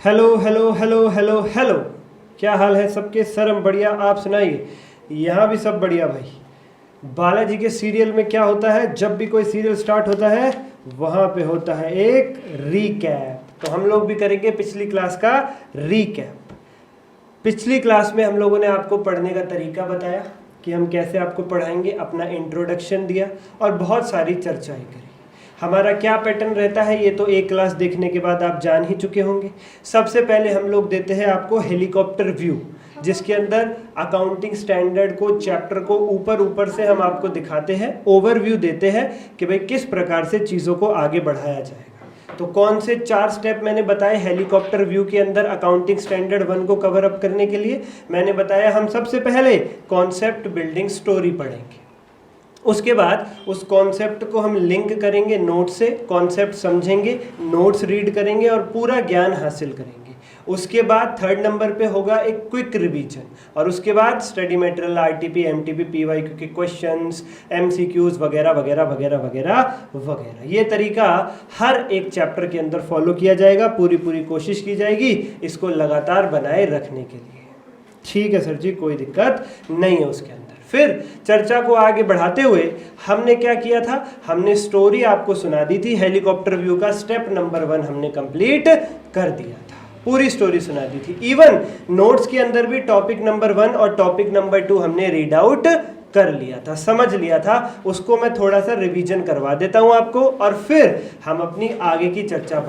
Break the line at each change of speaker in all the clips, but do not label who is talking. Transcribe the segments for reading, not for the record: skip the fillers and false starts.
Hello hello hello hello hello, क्या हाल है सबके? सरम बढ़िया, आप सुनाइए। यहाँ भी सब बढ़िया भाई। बालाजी के सीरियल में क्या होता है, जब भी कोई सीरियल स्टार्ट होता है वहाँ पे होता है एक रीकैप। तो हम लोग भी करेंगे पिछली क्लास का रीकैप। पिछली क्लास में हम लोगों ने आपको पढ़ने का तरीका बताया कि हम कैसे आपको पढ़ाएंगे, अपना इंट्रोडक्शन दिया और बहुत सारी चर्चाएं करी। हमारा क्या पैटर्न रहता है ये तो एक क्लास देखने के बाद आप जान ही चुके होंगे। सबसे पहले हम लोग देते हैं आपको हेलीकॉप्टर व्यू, जिसके अंदर अकाउंटिंग स्टैंडर्ड को, चैप्टर को ऊपर से हम आपको दिखाते हैं, ओवरव्यू देते हैं कि भाई किस प्रकार से चीज़ों को आगे बढ़ाया जाएगा। तो कौन से 4 स्टेप मैंने बताए हेलीकॉप्टर व्यू के अंदर अकाउंटिंग स्टैंडर्ड 1 को कवर अप करने के लिए? मैंने बताया हम सबसे पहले कॉन्सेप्ट बिल्डिंग स्टोरी पढ़ेंगे, उसके बाद उस कॉन्सेप्ट को हम लिंक करेंगे नोट से, कॉन्सेप्ट समझेंगे, नोट्स रीड करेंगे और पूरा ज्ञान हासिल करेंगे। उसके बाद 3rd नंबर पे होगा एक क्विक रिवीजन और उसके बाद study material, RTP, MTP, PYQ के क्वेश्चंस, एमसीक्यूज वगैरह वगैरह वगैरह वगैरह वगैरह। ये तरीका हर एक चैप्टर के अंदर फॉलो किया जाएगा, पूरी कोशिश की जाएगी इसको लगातार बनाए रखने के लिए। ठीक है सर जी, कोई दिक्कत नहीं है उसके अंदर। फिर चर्चा को आगे बढ़ाते हुए हमने क्या किया था, हमने स्टोरी आपको सुना दी थी। हेलीकॉप्टर व्यू का स्टेप नंबर 1 हमने कंप्लीट कर दिया था, पूरी स्टोरी सुना दी थी। इवन नोट्स के अंदर भी टॉपिक नंबर 1 और टॉपिक नंबर 2 हमने रीड आउट कर लिया था, समझ लिया था। उसको मैं थोड़ा सा रिवीजन करवा देता हूं आपको और फिर हम अपनी आगे की चर्चा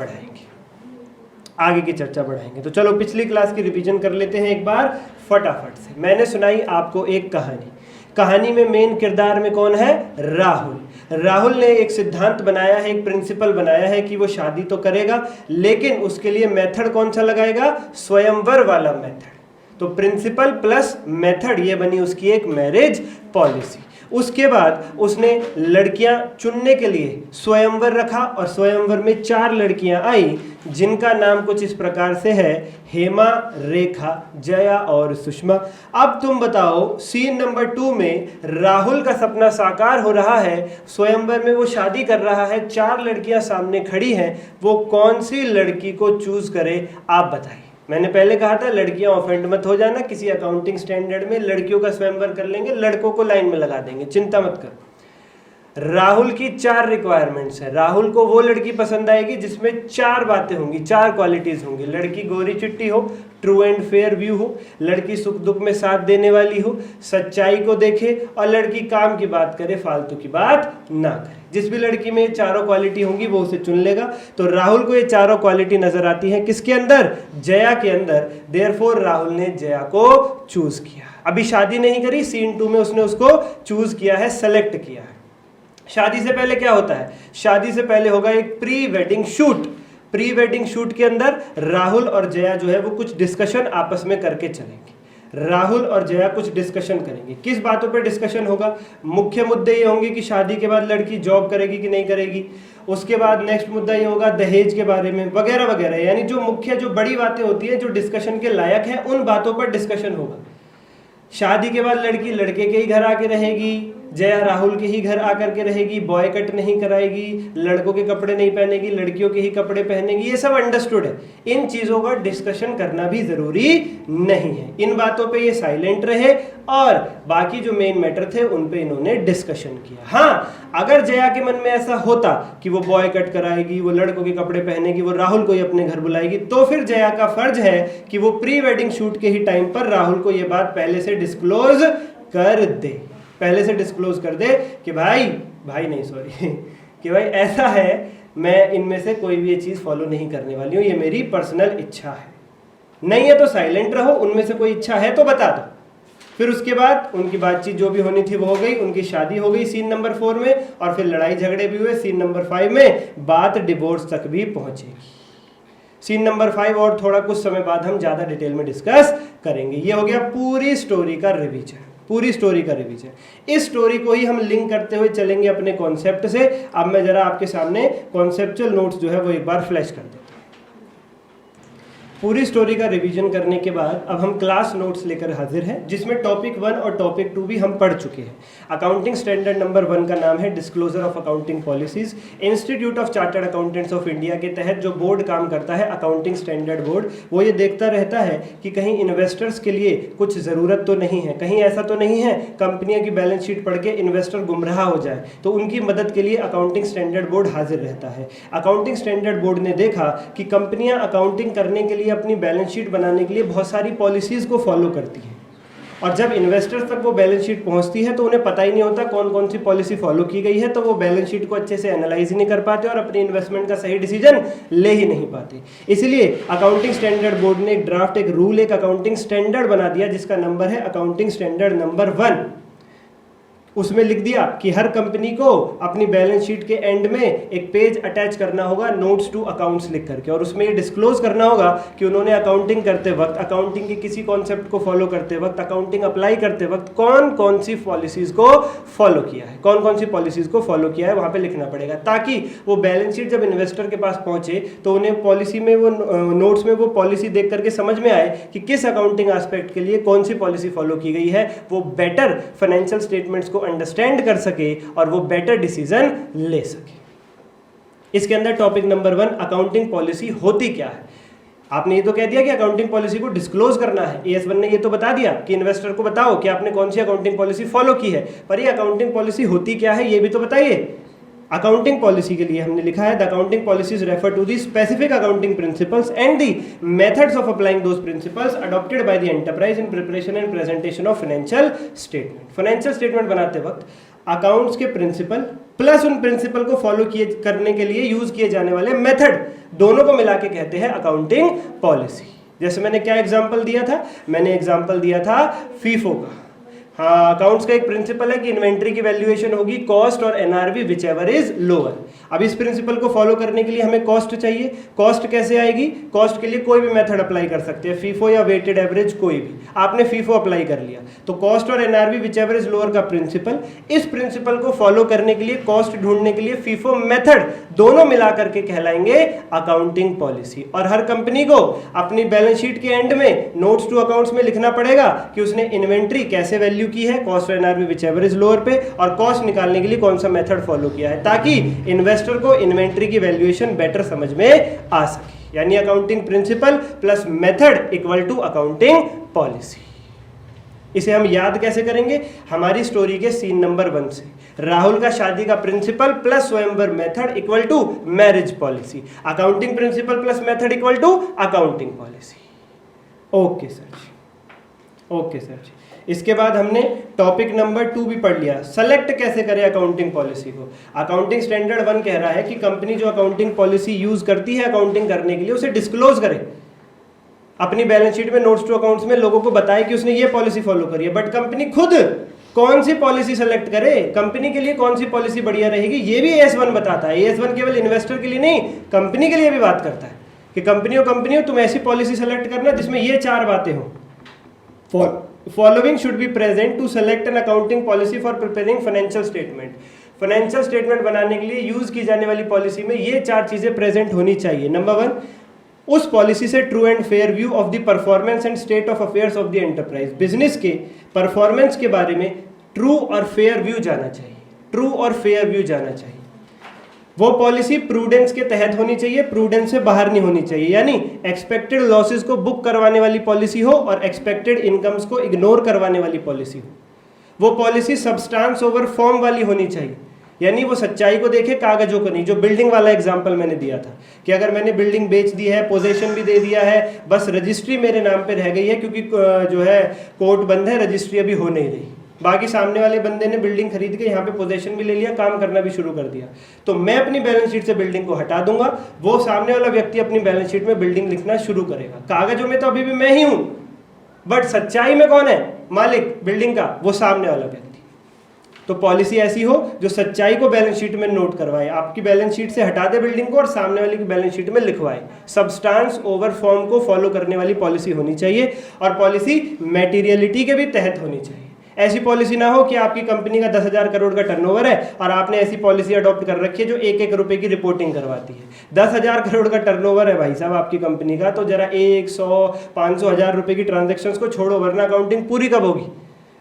बढ़ाएंगे। तो चलो पिछली क्लास की रिवीजन कर लेते हैं एक बार फटाफट से। मैंने सुनाई आपको एक कहानी में मेन किरदार में कौन है? राहुल ने एक सिद्धांत बनाया है, एक प्रिंसिपल बनाया है कि वो शादी तो करेगा, लेकिन उसके लिए मेथड कौन सा लगाएगा? स्वयंवर वाला मेथड। तो प्रिंसिपल प्लस मेथड, ये बनी उसकी एक मैरिज पॉलिसी। उसके बाद उसने लड़कियां चुनने के लिए स्वयंवर रखा और स्वयंवर में 4 लड़कियां आई जिनका नाम कुछ इस प्रकार से है, हेमा, रेखा, जया और सुषमा। अब तुम बताओ, सीन नंबर 2 में राहुल का सपना साकार हो रहा है, स्वयंवर में वो शादी कर रहा है, 4 लड़कियां सामने खड़ी हैं, वो कौन सी लड़की को चूज करे? आप बताइए। मैंने पहले कहा था लड़कियां ऑफेंड मत हो जाना, किसी अकाउंटिंग स्टैंडर्ड में लड़कियों का स्वयंवर कर लेंगे, लड़कों को लाइन में लगा देंगे, चिंता मत करो। राहुल की 4 रिक्वायरमेंट्स है। राहुल को वो लड़की पसंद आएगी जिसमें 4 बातें होंगी, 4 क्वालिटीज होंगी। लड़की गोरी चिट्टी हो, ट्रू एंड फेयर व्यू हो, लड़की सुख दुख में साथ देने वाली हो, सच्चाई को देखे और लड़की काम की बात करे, फालतू की बात ना करे। जिस भी लड़की में ये 4 क्वालिटी होंगी वो उसे चुन लेगा। तो राहुल को ये 4 क्वालिटी नजर आती हैं किसके अंदर? जया के अंदर। देयरफॉर राहुल ने जया को चूज किया। अभी शादी नहीं करी, सीन 2 में उसने उसको चूज किया है, सेलेक्ट किया है। शादी से पहले क्या होता है? शादी से पहले होगा एक pre wedding shoot. Pre wedding shoot के अंदर राहुल और जया जो है वो कुछ डिस्कशन आपस में करके चलेंगे। राहुल और जया कुछ डिस्कशन करेंगे। किस बातों पर डिस्कशन होगा? मुख्य मुद्दे ये होंगे कि शादी के बाद लड़की जॉब करेगी कि नहीं करेगी। उसके बाद नेक्स्ट मुद्दा ये होगा दहेज के बारे में, वगैरह वगैरह। यानी जो मुख्य, जो बड़ी बातें होती है, जो डिस्कशन के लायक है, उन बातों पर डिस्कशन होगा। शादी के बाद लड़की लड़के के ही घर आके रहेगी, जया राहुल के ही घर आकर के रहेगी, बॉय कट नहीं कराएगी, लड़कों के कपड़े नहीं पहनेगी, लड़कियों के ही कपड़े पहनेगी, ये सब अंडरस्टूड है। इन चीज़ों का डिस्कशन करना भी ज़रूरी नहीं है। इन बातों पे ये साइलेंट रहे और बाकी जो मेन मैटर थे उन पे इन्होंने डिस्कशन किया। हाँ, अगर जया के मन में ऐसा होता कि वो बॉय कट कराएगी, वो लड़कों के कपड़े पहनेगी, वो राहुल को ही अपने घर बुलाएगी, तो फिर जया का फर्ज है कि वो प्री वेडिंग शूट के ही टाइम पर राहुल को ये बात पहले से डिस्क्लोज कर दे। कि भाई भाई ऐसा है, मैं इनमें से कोई भी ये चीज़ फॉलो नहीं करने वाली हूँ, ये मेरी पर्सनल इच्छा है। नहीं है तो साइलेंट रहो, उनमें से कोई इच्छा है तो बता दो। फिर उसके बाद उनकी बातचीत जो भी होनी थी वो हो गई, उनकी शादी हो गई सीन नंबर 4 में, और फिर लड़ाई झगड़े भी हुए सीन नंबर 5 में, बात डिवोर्स तक भी पहुंचेगी। सीन नंबर 5 और थोड़ा कुछ समय बाद हम ज़्यादा डिटेल में डिस्कस करेंगे। ये हो गया पूरी स्टोरी का रिवीजन। इस स्टोरी को ही हम लिंक करते हुए चलेंगे अपने कॉन्सेप्ट से। अब मैं जरा आपके सामने कॉन्सेप्चुअल नोट्स जो है वो एक बार फ्लैश कर देता हूँ। पूरी स्टोरी का रिवीजन करने के बाद अब हम क्लास नोट्स लेकर हाजिर हैं, जिसमें टॉपिक 1 और टॉपिक 2 भी हम पढ़ चुके हैं। अकाउंटिंग स्टैंडर्ड नंबर 1 का नाम है disclosure of accounting policies. Institute of chartered accountants of India के तहत जो बोर्ड काम करता है, अकाउंटिंग स्टैंडर्ड बोर्ड, वो ये देखता रहता है कि कहीं इन्वेस्टर्स के लिए कुछ ज़रूरत तो नहीं है, कहीं ऐसा तो नहीं है कंपनियों की बैलेंस शीट पढ़ के इन्वेस्टर गुमराह हो जाए, तो उनकी मदद के लिए अकाउंटिंग स्टैंडर्ड बोर्ड हाजिर रहता है। अकाउंटिंग स्टैंडर्ड बोर्ड ने देखा कि कंपनियां अकाउंटिंग करने के लिए, अपनी बैलेंस शीट बनाने के लिए बहुत सारी पॉलिसीज़ को फॉलो करती हैं, और जब इन्वेस्टर्स तक वो बैलेंस शीट पहुंचती है तो उन्हें पता ही नहीं होता कौन कौन सी पॉलिसी फॉलो की गई है, तो वो बैलेंस शीट को अच्छे से एनालाइज ही नहीं कर पाते और अपनी इन्वेस्टमेंट का सही डिसीजन ले ही नहीं पाते। इसलिए अकाउंटिंग स्टैंडर्ड बोर्ड ने एक ड्राफ्ट, एक रूल, एक अकाउंटिंग स्टैंडर्ड बना दिया जिसका नंबर है अकाउंटिंग स्टैंडर्ड नंबर 1। उसमें लिख दिया कि हर कंपनी को अपनी बैलेंस शीट के एंड में एक पेज अटैच करना होगा नोट्स टू अकाउंट्स लिख करके, और उसमें ये डिस्क्लोज करना होगा कि उन्होंने अकाउंटिंग करते वक्त, अकाउंटिंग के किसी कॉन्सेप्ट को फॉलो करते वक्त, अकाउंटिंग अप्लाई करते वक्त कौन कौन सी पॉलिसीज़ को फॉलो किया है, कौन कौन सी पॉलिसीज़ को फॉलो किया है, वहाँ पर लिखना पड़ेगा, ताकि वो बैलेंस शीट जब इन्वेस्टर के पास पहुँचे तो उन्हें पॉलिसी में, वो नोट्स में वो पॉलिसी देख करके समझ में आए कि किस अकाउंटिंग एस्पेक्ट के लिए कौन सी पॉलिसी फॉलो की गई है, वो बेटर फाइनेंशियल स्टेटमेंट्स को अंडरस्टैंड कर सके और वो बेटर डिसीजन ले सके। इसके अंदर टॉपिक नंबर 1 अकाउंटिंग पॉलिसी होती क्या है। आपने ये तो कह दिया कि अकाउंटिंग पॉलिसी को डिस्क्लोज करना है, AS1 ने ये तो बता दिया कि इन्वेस्टर को बताओ कि आपने कौन सी अकाउंटिंग पॉलिसी फॉलो की है, पर ये अकाउंटिंग पॉलिसी होती क्या है ये भी तो बताइए। अकाउंटिंग पॉलिसी के लिए हमने लिखा है the accounting policies refer to the specific accounting principles and the methods of applying those principles adopted by the enterprise in preparation and presentation of financial statement. Financial statement बनाते वक्त accounts के principle plus उन principle को follow करने के लिए use किए जाने वाले मेथड, दोनों को मिला के कहते हैं अकाउंटिंग पॉलिसी। जैसे मैंने क्या एग्जांपल दिया था, मैंने एग्जांपल दिया था फीफो का। हाँ, अकाउंट्स का एक प्रिंसिपल है कि इन्वेंट्री की वैल्यूएशन होगी कॉस्ट और NRV which ever is lower. अब इस प्रिंसिपल को फॉलो करने के लिए हमें कॉस्ट चाहिए। कॉस्ट कैसे आएगी? कॉस्ट के लिए कोई भी मेथड अप्लाई कर सकते हैं, फीफो या वेटेड एवरेज, कोई भी। आपने फीफो अप्लाई कर लिया तो कॉस्ट और NRV which ever is lower का प्रिंसिपल, इस प्रिंसिपल को फॉलो करने के लिए, कॉस्ट ढूंढने के लिए फीफो मेथड, दोनों मिला करके कहलाएंगे अकाउंटिंग पॉलिसी। और हर कंपनी को अपनी बैलेंस शीट के एंड में नोट्स टू अकाउंट्स में लिखना पड़ेगा कि उसने इन्वेंट्री कैसे वैल्यू की है, कॉस्ट और NRV which ever is lower पे, और कॉस्ट निकालने के लिए कौन सा मेथड फॉलो किया है, ताकि इन्वेस्टर को इन्वेंट्री की वैल्यूएशन बेटर समझ में आ सके। यानी accounting principle plus method equal to accounting policy. इसे हम याद कैसे करेंगे? हमारी स्टोरी के सीन नंबर 1 से, राहुल का शादी का प्रिंसिपल प्लस स्वयंवर method equal to marriage policy, accounting principle plus method equal to accounting policy. Okay sir जी, ओके सर जी। इसके बाद हमने टॉपिक नंबर 2 भी पढ़ लिया, सेलेक्ट कैसे करें अकाउंटिंग पॉलिसी को। अकाउंटिंग स्टैंडर्ड 1 कह रहा है कि कंपनी जो अकाउंटिंग पॉलिसी यूज करती है अकाउंटिंग करने के लिए, उसे डिस्क्लोज करे, अपनी बैलेंस शीट में नोट्स टू अकाउंट्स में लोगों को बताए कि उसने ये पॉलिसी फॉलो करी है। बट कंपनी खुद कौन सी पॉलिसी सेलेक्ट करे, कंपनी के लिए कौन सी पॉलिसी बढ़िया रहेगी, ये भी AS1 बताता है। AS1 केवल इन्वेस्टर के लिए नहीं, कंपनी के लिए भी बात करता है कि कंपनियों तुम ऐसी पॉलिसी सेलेक्ट करना जिसमें ये 4 बातें हो। Following should be present to select an accounting policy for preparing financial statement. Financial statement बनाने के लिए यूज की जाने वाली पॉलिसी में ये 4 चीजें प्रेजेंट होनी चाहिए। नंबर 1, उस पॉलिसी से true and fair view of the performance and state of affairs of the enterprise. Business के परफॉर्मेंस के बारे में ट्रू और फेयर व्यू जाना चाहिए, ट्रू और फेयर व्यू जाना चाहिए। वो पॉलिसी प्रूडेंस के तहत होनी चाहिए, प्रूडेंस से बाहर नहीं होनी चाहिए। यानी एक्सपेक्टेड लॉसेस को बुक करवाने वाली पॉलिसी हो और एक्सपेक्टेड इनकम्स को इग्नोर करवाने वाली पॉलिसी हो। वो पॉलिसी सब्सटेंस ओवर फॉर्म वाली होनी चाहिए, यानी वो सच्चाई को देखे, कागजों को नहीं। जो बिल्डिंग वाला एग्जांपल मैंने दिया था कि अगर मैंने बिल्डिंग बेच दी है, पोजेशन भी दे दिया है, बस रजिस्ट्री मेरे नाम पे रह गई है क्योंकि जो है कोर्ट बंद है, रजिस्ट्री अभी हो नहीं रही, बाकी सामने वाले बंदे ने बिल्डिंग खरीद के यहाँ पे पोजेशन भी ले लिया, काम करना भी शुरू कर दिया, तो मैं अपनी बैलेंस शीट से बिल्डिंग को हटा दूंगा, वो सामने वाला व्यक्ति अपनी बैलेंस शीट में बिल्डिंग लिखना शुरू करेगा। कागजों में तो अभी भी मैं ही हूँ, बट सच्चाई में कौन है मालिक बिल्डिंग का? वो सामने वाला व्यक्ति। तो पॉलिसी ऐसी हो जो सच्चाई को बैलेंस शीट में नोट करवाए, आपकी बैलेंस शीट से हटा दे बिल्डिंग को और सामने वाले की बैलेंस शीट में लिखवाए। सब्सटेंस ओवर फॉर्म को फॉलो करने वाली पॉलिसी होनी चाहिए और पॉलिसी मैटीरियलिटी के भी तहत होनी चाहिए। ऐसी पॉलिसी ना हो कि आपकी कंपनी का 10,000 करोड़ का टर्नओवर है और आपने ऐसी पॉलिसी अडॉप्ट कर रखी है जो 1-1 रुपए की रिपोर्टिंग करवाती है। 10,000 करोड़ का टर्नओवर है भाई साहब आपकी कंपनी का, तो जरा 100, 500, 1000 रुपए की ट्रांजेक्शन्स को छोड़ो, वरना अकाउंटिंग पूरी कब होगी।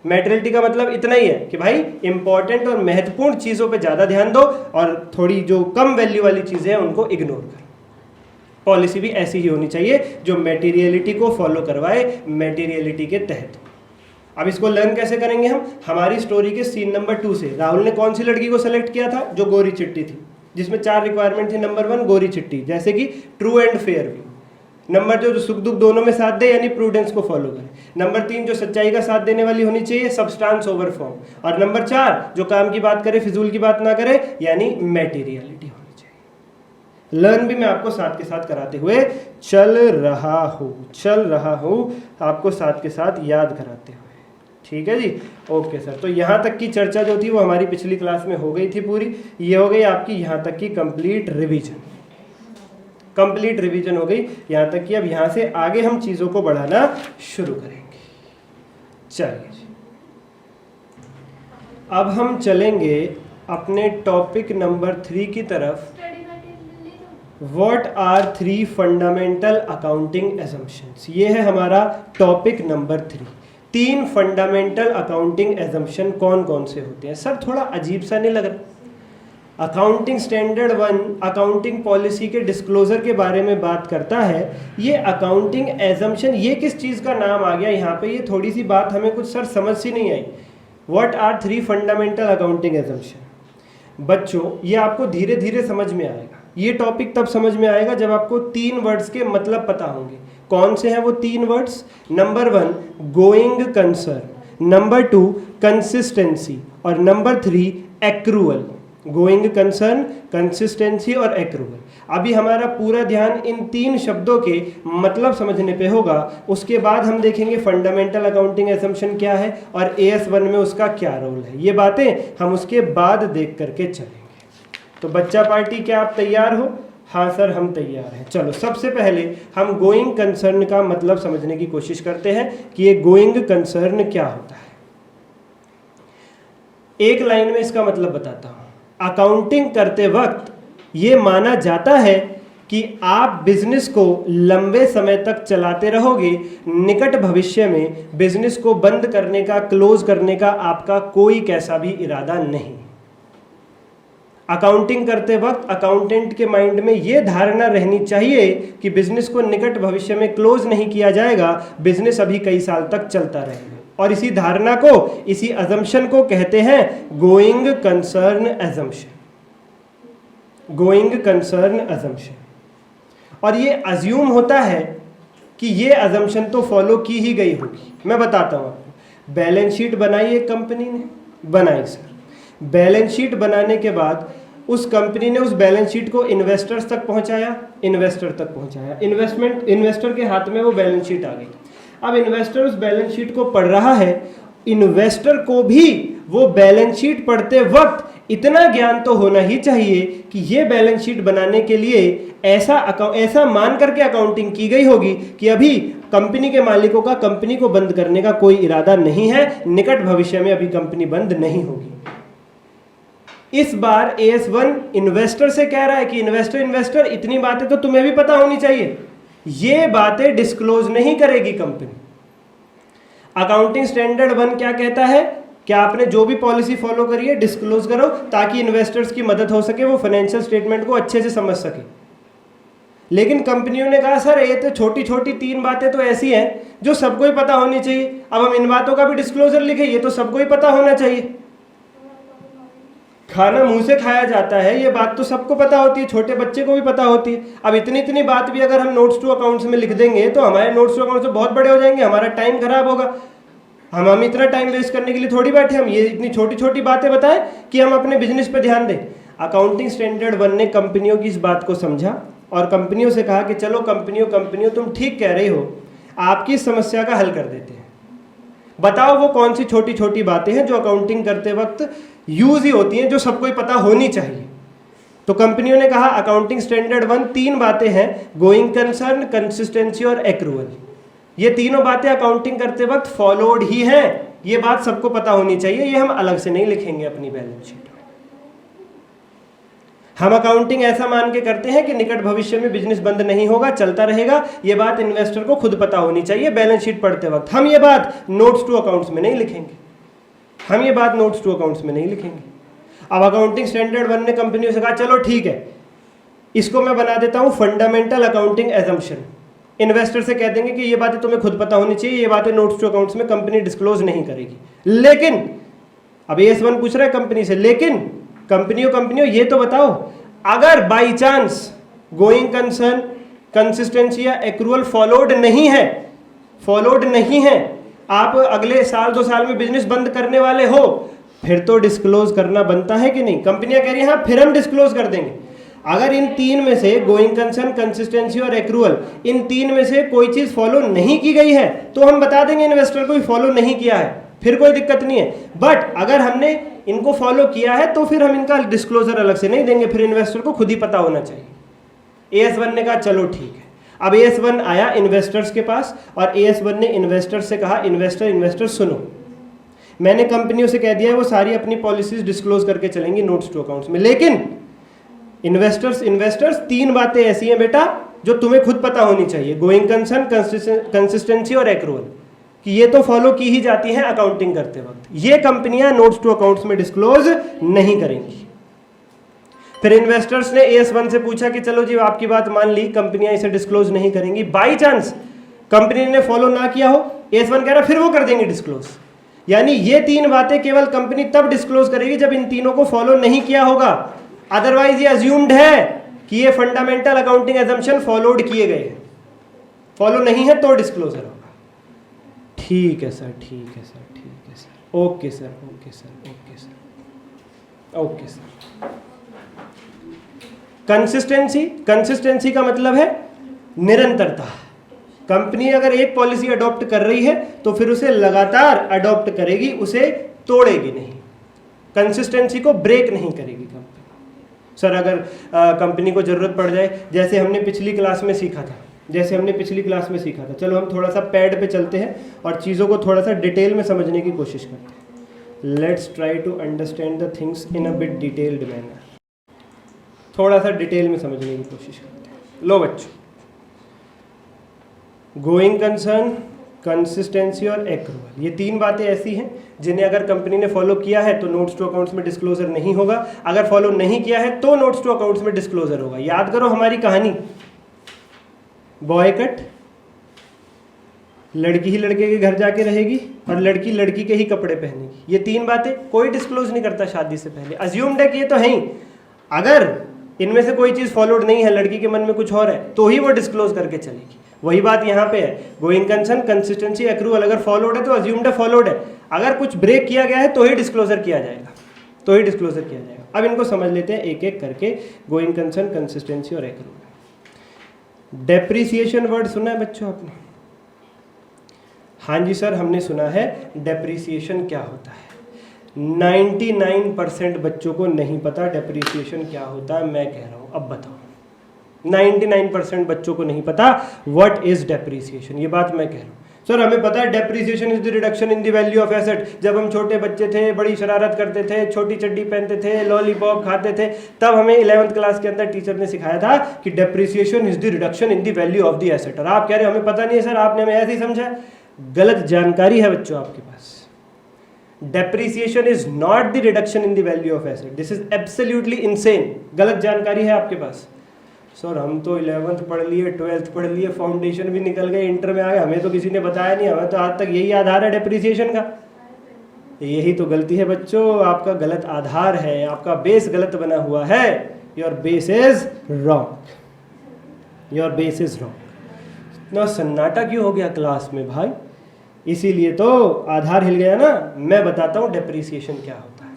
मैटेरियलिटी का मतलब इतना ही है कि भाई इंपॉर्टेंट और महत्वपूर्ण चीज़ों पे ज़्यादा ध्यान दो और थोड़ी जो कम वैल्यू वाली चीज़ें हैं उनको इग्नोर करो। पॉलिसी भी ऐसी ही होनी चाहिए जो मैटेरियलिटी को फॉलो करवाए, मैटेरियलिटी के तहत। अब इसको लर्न कैसे करेंगे हम? हमारी स्टोरी के सीन नंबर 2 से राहुल ने कौन सी लड़की को सेलेक्ट किया था? जो गोरी चिट्टी थी, जिसमें 4 रिक्वायरमेंट थी। नंबर 1 गोरी चिट्टी, जैसे कि true and fair view. Number 2 जो सुख दुख दोनों में साथ दे, यानी प्रूडेंस को फॉलो करे। नंबर 3 जो सच्चाई का साथ देने वाली होनी चाहिए, सब्सटेंस ओवर फॉर्म। और नंबर 4 जो काम की बात करे, फिजूल की बात ना करे, यानी मैटेरियलिटी होनी चाहिए। लर्न भी मैं आपको साथ के साथ कराते हुए चल रहा हूँ आपको साथ के साथ याद कराते हुए। ठीक है जी, ओके सर। तो यहाँ तक की चर्चा जो थी वो हमारी पिछली क्लास में हो गई थी पूरी। ये हो गई आपकी यहाँ तक की कंप्लीट रिवीजन हो गई यहाँ तक कि अब यहाँ से आगे हम चीज़ों को बढ़ाना शुरू करेंगे। चलिए जी, अब हम चलेंगे अपने टॉपिक नंबर 3 की तरफ। What are 3 fundamental accounting assumptions, ये है हमारा topic number 3। 3 fundamental accounting assumption कौन कौन से होते हैं? सर थोड़ा अजीब सा नहीं लग रहा? अकाउंटिंग स्टैंडर्ड 1 अकाउंटिंग पॉलिसी के डिस्क्लोजर के बारे में बात करता है। ये अकाउंटिंग एजम्पशन, ये किस चीज़ का नाम आ गया यहाँ पे? ये थोड़ी सी बात हमें कुछ सर समझ सी नहीं आई। What are 3 fundamental accounting assumption? बच्चों ये आपको धीरे धीरे समझ में आएगा। ये टॉपिक तब समझ में आएगा जब आपको 3 वर्ड्स के मतलब पता होंगे। कौन से हैं वो 3 words? Number 1 going concern, number 2 consistency और number 3 accrual. Going concern, consistency और एक्रूअल। अभी हमारा पूरा ध्यान इन 3 शब्दों के मतलब समझने पे होगा। उसके बाद हम देखेंगे फंडामेंटल अकाउंटिंग एजम्पशन क्या है और AS1 में उसका क्या रोल है। ये बातें हम उसके बाद देख करके चलेंगे। तो बच्चा पार्टी, क्या आप तैयार हो? हाँ सर हम तैयार हैं। चलो सबसे पहले हम गोइंग कंसर्न का मतलब समझने की कोशिश करते हैं कि ये गोइंग कंसर्न क्या होता है। एक लाइन में इसका मतलब बताता हूँ। अकाउंटिंग करते वक्त ये माना जाता है कि आप बिजनेस को लंबे समय तक चलाते रहोगे, निकट भविष्य में बिजनेस को बंद करने का, क्लोज करने का आपका कोई कैसा भी इरादा नहीं। अकाउंटिंग करते वक्त अकाउंटेंट के माइंड में ये धारणा रहनी चाहिए कि बिजनेस को निकट भविष्य में क्लोज नहीं किया जाएगा, बिजनेस अभी कई साल तक चलता रहेगा। और इसी धारणा को, इसी अजम्पशन को कहते हैं going concern assumption. Going concern assumption. और ये अज्यूम होता है कि ये अजम्पशन तो फॉलो की ही गई होगी। मैं बताता हूँ आपको। बैलेंस शीट बनाई एक कंपनी ने, बनाई सर। बैलेंस शीट बनाने के बाद उस कंपनी ने उस बैलेंस शीट को इन्वेस्टर्स तक पहुंचाया, इन्वेस्टर के हाथ में वो बैलेंस शीट आ गई। अब इन्वेस्टर उस बैलेंस शीट को पढ़ रहा है। इन्वेस्टर को भी वो बैलेंस शीट पढ़ते वक्त इतना ज्ञान तो होना ही चाहिए कि ये बैलेंस शीट बनाने के लिए ऐसा मान करके अकाउंटिंग की गई होगी कि अभी कंपनी के मालिकों का कंपनी को बंद करने का कोई इरादा नहीं है, निकट भविष्य में अभी कंपनी बंद नहीं होगी। इस बार AS1 इन्वेस्टर से कह रहा है कि इन्वेस्टर इतनी बातें तो तुम्हें भी पता होनी चाहिए, ये बातें डिस्क्लोज नहीं करेगी कंपनी। अकाउंटिंग स्टैंडर्ड 1 क्या कहता है? क्या आपने जो भी पॉलिसी फॉलो करी है डिस्क्लोज करो, ताकि इन्वेस्टर्स की मदद हो सके, वो फाइनेंशियल स्टेटमेंट को अच्छे से समझ सके। लेकिन कंपनियों ने कहा सर ये तो छोटी छोटी 3 बातें तो ऐसी हैं जो सबको ही पता होनी चाहिए, अब हम इन बातों का भी डिस्क्लोजर लिखे, ये तो सबको ही पता होना चाहिए। खाना मुंह से खाया जाता है, ये बात तो सबको पता होती है, छोटे बच्चे को भी पता होती है। अब इतनी बात भी अगर हम नोट्स टू अकाउंट्स में लिख देंगे तो हमारे नोट्स टू अकाउंट्स तो बहुत बड़े हो जाएंगे, हमारा टाइम खराब होगा। हम इतना टाइम वेस्ट करने के लिए थोड़ी बैठे, हम ये इतनी छोटी छोटी बातें बताएं कि हम अपने बिजनेस पे ध्यान दें। अकाउंटिंग स्टैंडर्ड 1 ने कंपनियों की इस बात को समझा और कंपनियों से कहा कि चलो कंपनियों तुम ठीक कह रही हो, आपकी समस्या का हल कर देते हैं। बताओ वो कौन सी छोटी छोटी बातें हैं जो अकाउंटिंग करते वक्त यूज ही होती हैं, जो सबको ही पता होनी चाहिए। तो कंपनियों ने कहा अकाउंटिंग स्टैंडर्ड 1 3 बातें हैं, गोइंग कंसर्न, कंसिस्टेंसी और एक्रूअल। ये तीनों बातें अकाउंटिंग करते वक्त फॉलोड ही हैं, ये बात सबको पता होनी चाहिए, ये हम अलग से नहीं लिखेंगे अपनी बैलेंस शीट में। हम अकाउंटिंग ऐसा मान के करते हैं कि निकट भविष्य में बिजनेस बंद नहीं होगा, चलता रहेगा। ये बात इन्वेस्टर को खुद पता होनी चाहिए बैलेंस शीट पढ़ते वक्त। हम ये बात नोट्स टू अकाउंट्स में नहीं लिखेंगे, हम ये बात नोट्स टू अकाउंट्स में नहीं लिखेंगे। अब अकाउंटिंग स्टैंडर्ड 1 ने कंपनियों से कहा चलो ठीक है, इसको मैं बना देता हूं फंडामेंटल अकाउंटिंग एजम्पशन। इन्वेस्टर से कह देंगे कि ये बातें तुम्हें खुद पता होनी चाहिए, ये बातें नोट्स टू अकाउंट्स में कंपनी डिस्क्लोज नहीं करेगी। लेकिन अब AS1 पूछ रहा है कंपनी से, लेकिन कंपनियों ये तो बताओ, अगर by chance going concern, consistency या एक्रूअल फॉलोड नहीं है, आप अगले साल 2 साल में बिजनेस बंद करने वाले हो, फिर तो डिस्क्लोज करना बनता है कि नहीं? कंपनियां कह रही हैं हाँ फिर हम डिस्क्लोज कर देंगे। अगर इन 3 में से गोइंग कंसर्न, कंसिस्टेंसी और एक्रूअल, इन 3 में से कोई चीज फॉलो नहीं की गई है तो हम बता देंगे इन्वेस्टर को फॉलो नहीं किया है, फिर कोई दिक्कत नहीं है। बट अगर हमने इनको फॉलो किया है तो फिर हम इनका डिस्क्लोजर अलग से नहीं देंगे, फिर इन्वेस्टर को खुद ही पता होना चाहिए। AS1 ने कहा चलो ठीक है। अब AS1 आया इन्वेस्टर्स के पास और AS1 ने इन्वेस्टर से कहा इन्वेस्टर सुनो, मैंने कंपनियों से कह दिया है वो सारी अपनी पॉलिसीज डिस्क्लोज करके चलेंगी नोट्स टू अकाउंट्स में, लेकिन इन्वेस्टर्स 3 बातें ऐसी हैं बेटा जो तुम्हें खुद पता होनी चाहिए, गोइंग कंसर्न, कंसिस्टेंसी और एक्रूअल, कि ये तो फॉलो की ही जाती है अकाउंटिंग करते वक्त, ये कंपनियां नोट्स टू अकाउंट्स में डिस्क्लोज नहीं करेंगी। फिर इन्वेस्टर्स ने AS1 से पूछा कि चलो जी आपकी बात मान ली, कंपनियां इसे डिस्क्लोज नहीं करेंगी, बाई चांस कंपनी ने फॉलो ना किया हो, AS1 कह रहा फिर वो कर देंगे डिस्क्लोज। यानी ये 3 बातें केवल कंपनी तब डिस्क्लोज करेगी जब इन तीनों को फॉलो नहीं किया होगा, अदरवाइज ये अज्यूम्ड है कि ये फंडामेंटल अकाउंटिंग एजम्पशन फॉलोड किए गए हैं, फॉलो नहीं है तो डिस्क्लोजर होगा। ठीक है सर, ठीक है सर, ठीक है sir, okay sir, okay sir, okay sir, okay sir. Consistency का मतलब है निरंतरता। कंपनी अगर एक पॉलिसी अडॉप्ट कर रही है तो फिर उसे लगातार अडॉप्ट करेगी, उसे तोड़ेगी नहीं, कंसिस्टेंसी को ब्रेक नहीं करेगी कंपनी। सर अगर कंपनी को जरूरत पड़ जाए, जैसे हमने पिछली क्लास में सीखा था, चलो हम थोड़ा सा पैड पे चलते हैं और चीज़ों को थोड़ा सा डिटेल में समझने की कोशिश करते हैं। Let's try to understand the things in a bit detailed manner. थोड़ा सा डिटेल में समझने की कोशिश करते हैं। लो बच्चों, गोइंग कंसर्न, कंसिस्टेंसी और एक्रूअल, ये 3 बातें ऐसी हैं जिन्हें अगर कंपनी ने फॉलो किया है तो नोट्स टू अकाउंट्स में डिस्क्लोजर नहीं होगा, अगर फॉलो नहीं किया है तो नोट्स टू अकाउंट्स में डिस्क्लोजर होगा। याद करो हमारी कहानी, बॉय कट, लड़की ही लड़के के घर जाके रहेगी और लड़की लड़की के ही कपड़े पहनेगी। ये 3 बातें कोई डिस्क्लोज नहीं करता शादी से पहले, अज्यूम्ड है कि ये तो है ही। अगर इनमें से कोई चीज़ फॉलोड नहीं है, लड़की के मन में कुछ और है, तो ही वो डिस्क्लोज करके चलेगी। वही बात यहाँ पे है, गोइंग कंसर्न, कंसिस्टेंसी, एक्रूअल, अगर फॉलोड है तो अज्यूम्ड है फॉलोड है, अगर कुछ ब्रेक किया गया है तो ही डिस्क्लोजर किया जाएगा, अब इनको समझ लेते हैं एक एक करके। गोइंग कंसर्न, कंसिस्टेंसी और एक्रूअल। डेप्रिसिएशन वर्ड सुना है बच्चों आपने? हाँ जी सर हमने सुना है। डेप्रिसिएशन क्या होता है? 99% बच्चों को नहीं पता डेप्रिसिएशन क्या होता है। मैं कह रहा हूँ अब बताओ, 99% बच्चों को नहीं पता व्हाट इज डेप्रिसिएशन। ये बात मैं कह रहा हूँ। सर हमें पता है depreciation is the reduction in the value of asset. जब हम छोटे बच्चे थे, बड़ी शरारत करते थे, छोटी चड्डी पहनते थे, लॉलीपॉप खाते थे, तब हमें 11th क्लास के अंदर टीचर ने सिखाया था कि depreciation is the reduction in the value of the asset. और आप कह रहे हो हमें पता नहीं है सर, आपने हमें ऐसे ही समझा। गलत जानकारी है बच्चों आपके पास। Depreciation is not the reduction in the value of asset. This is absolutely insane. गलत जानकारी है आपके पास। सर हम तो 11th पढ़ लिए, 12th पढ़ लिए, फाउंडेशन भी निकल गए, इंटर में आ गए, हमें तो किसी ने बताया नहीं, हमें तो आज तक यही आधार है डेप्रिसिएशन का। यही तो गलती है बच्चों, आपका गलत आधार है, आपका बेस गलत बना हुआ है। Your base is wrong, your base is wrong. इतना सन्नाटा क्यों हो गया क्लास में भाई? इसीलिए तो आधार हिल गया ना। मैं बताता हूँ डेप्रिसिएशन क्या होता है।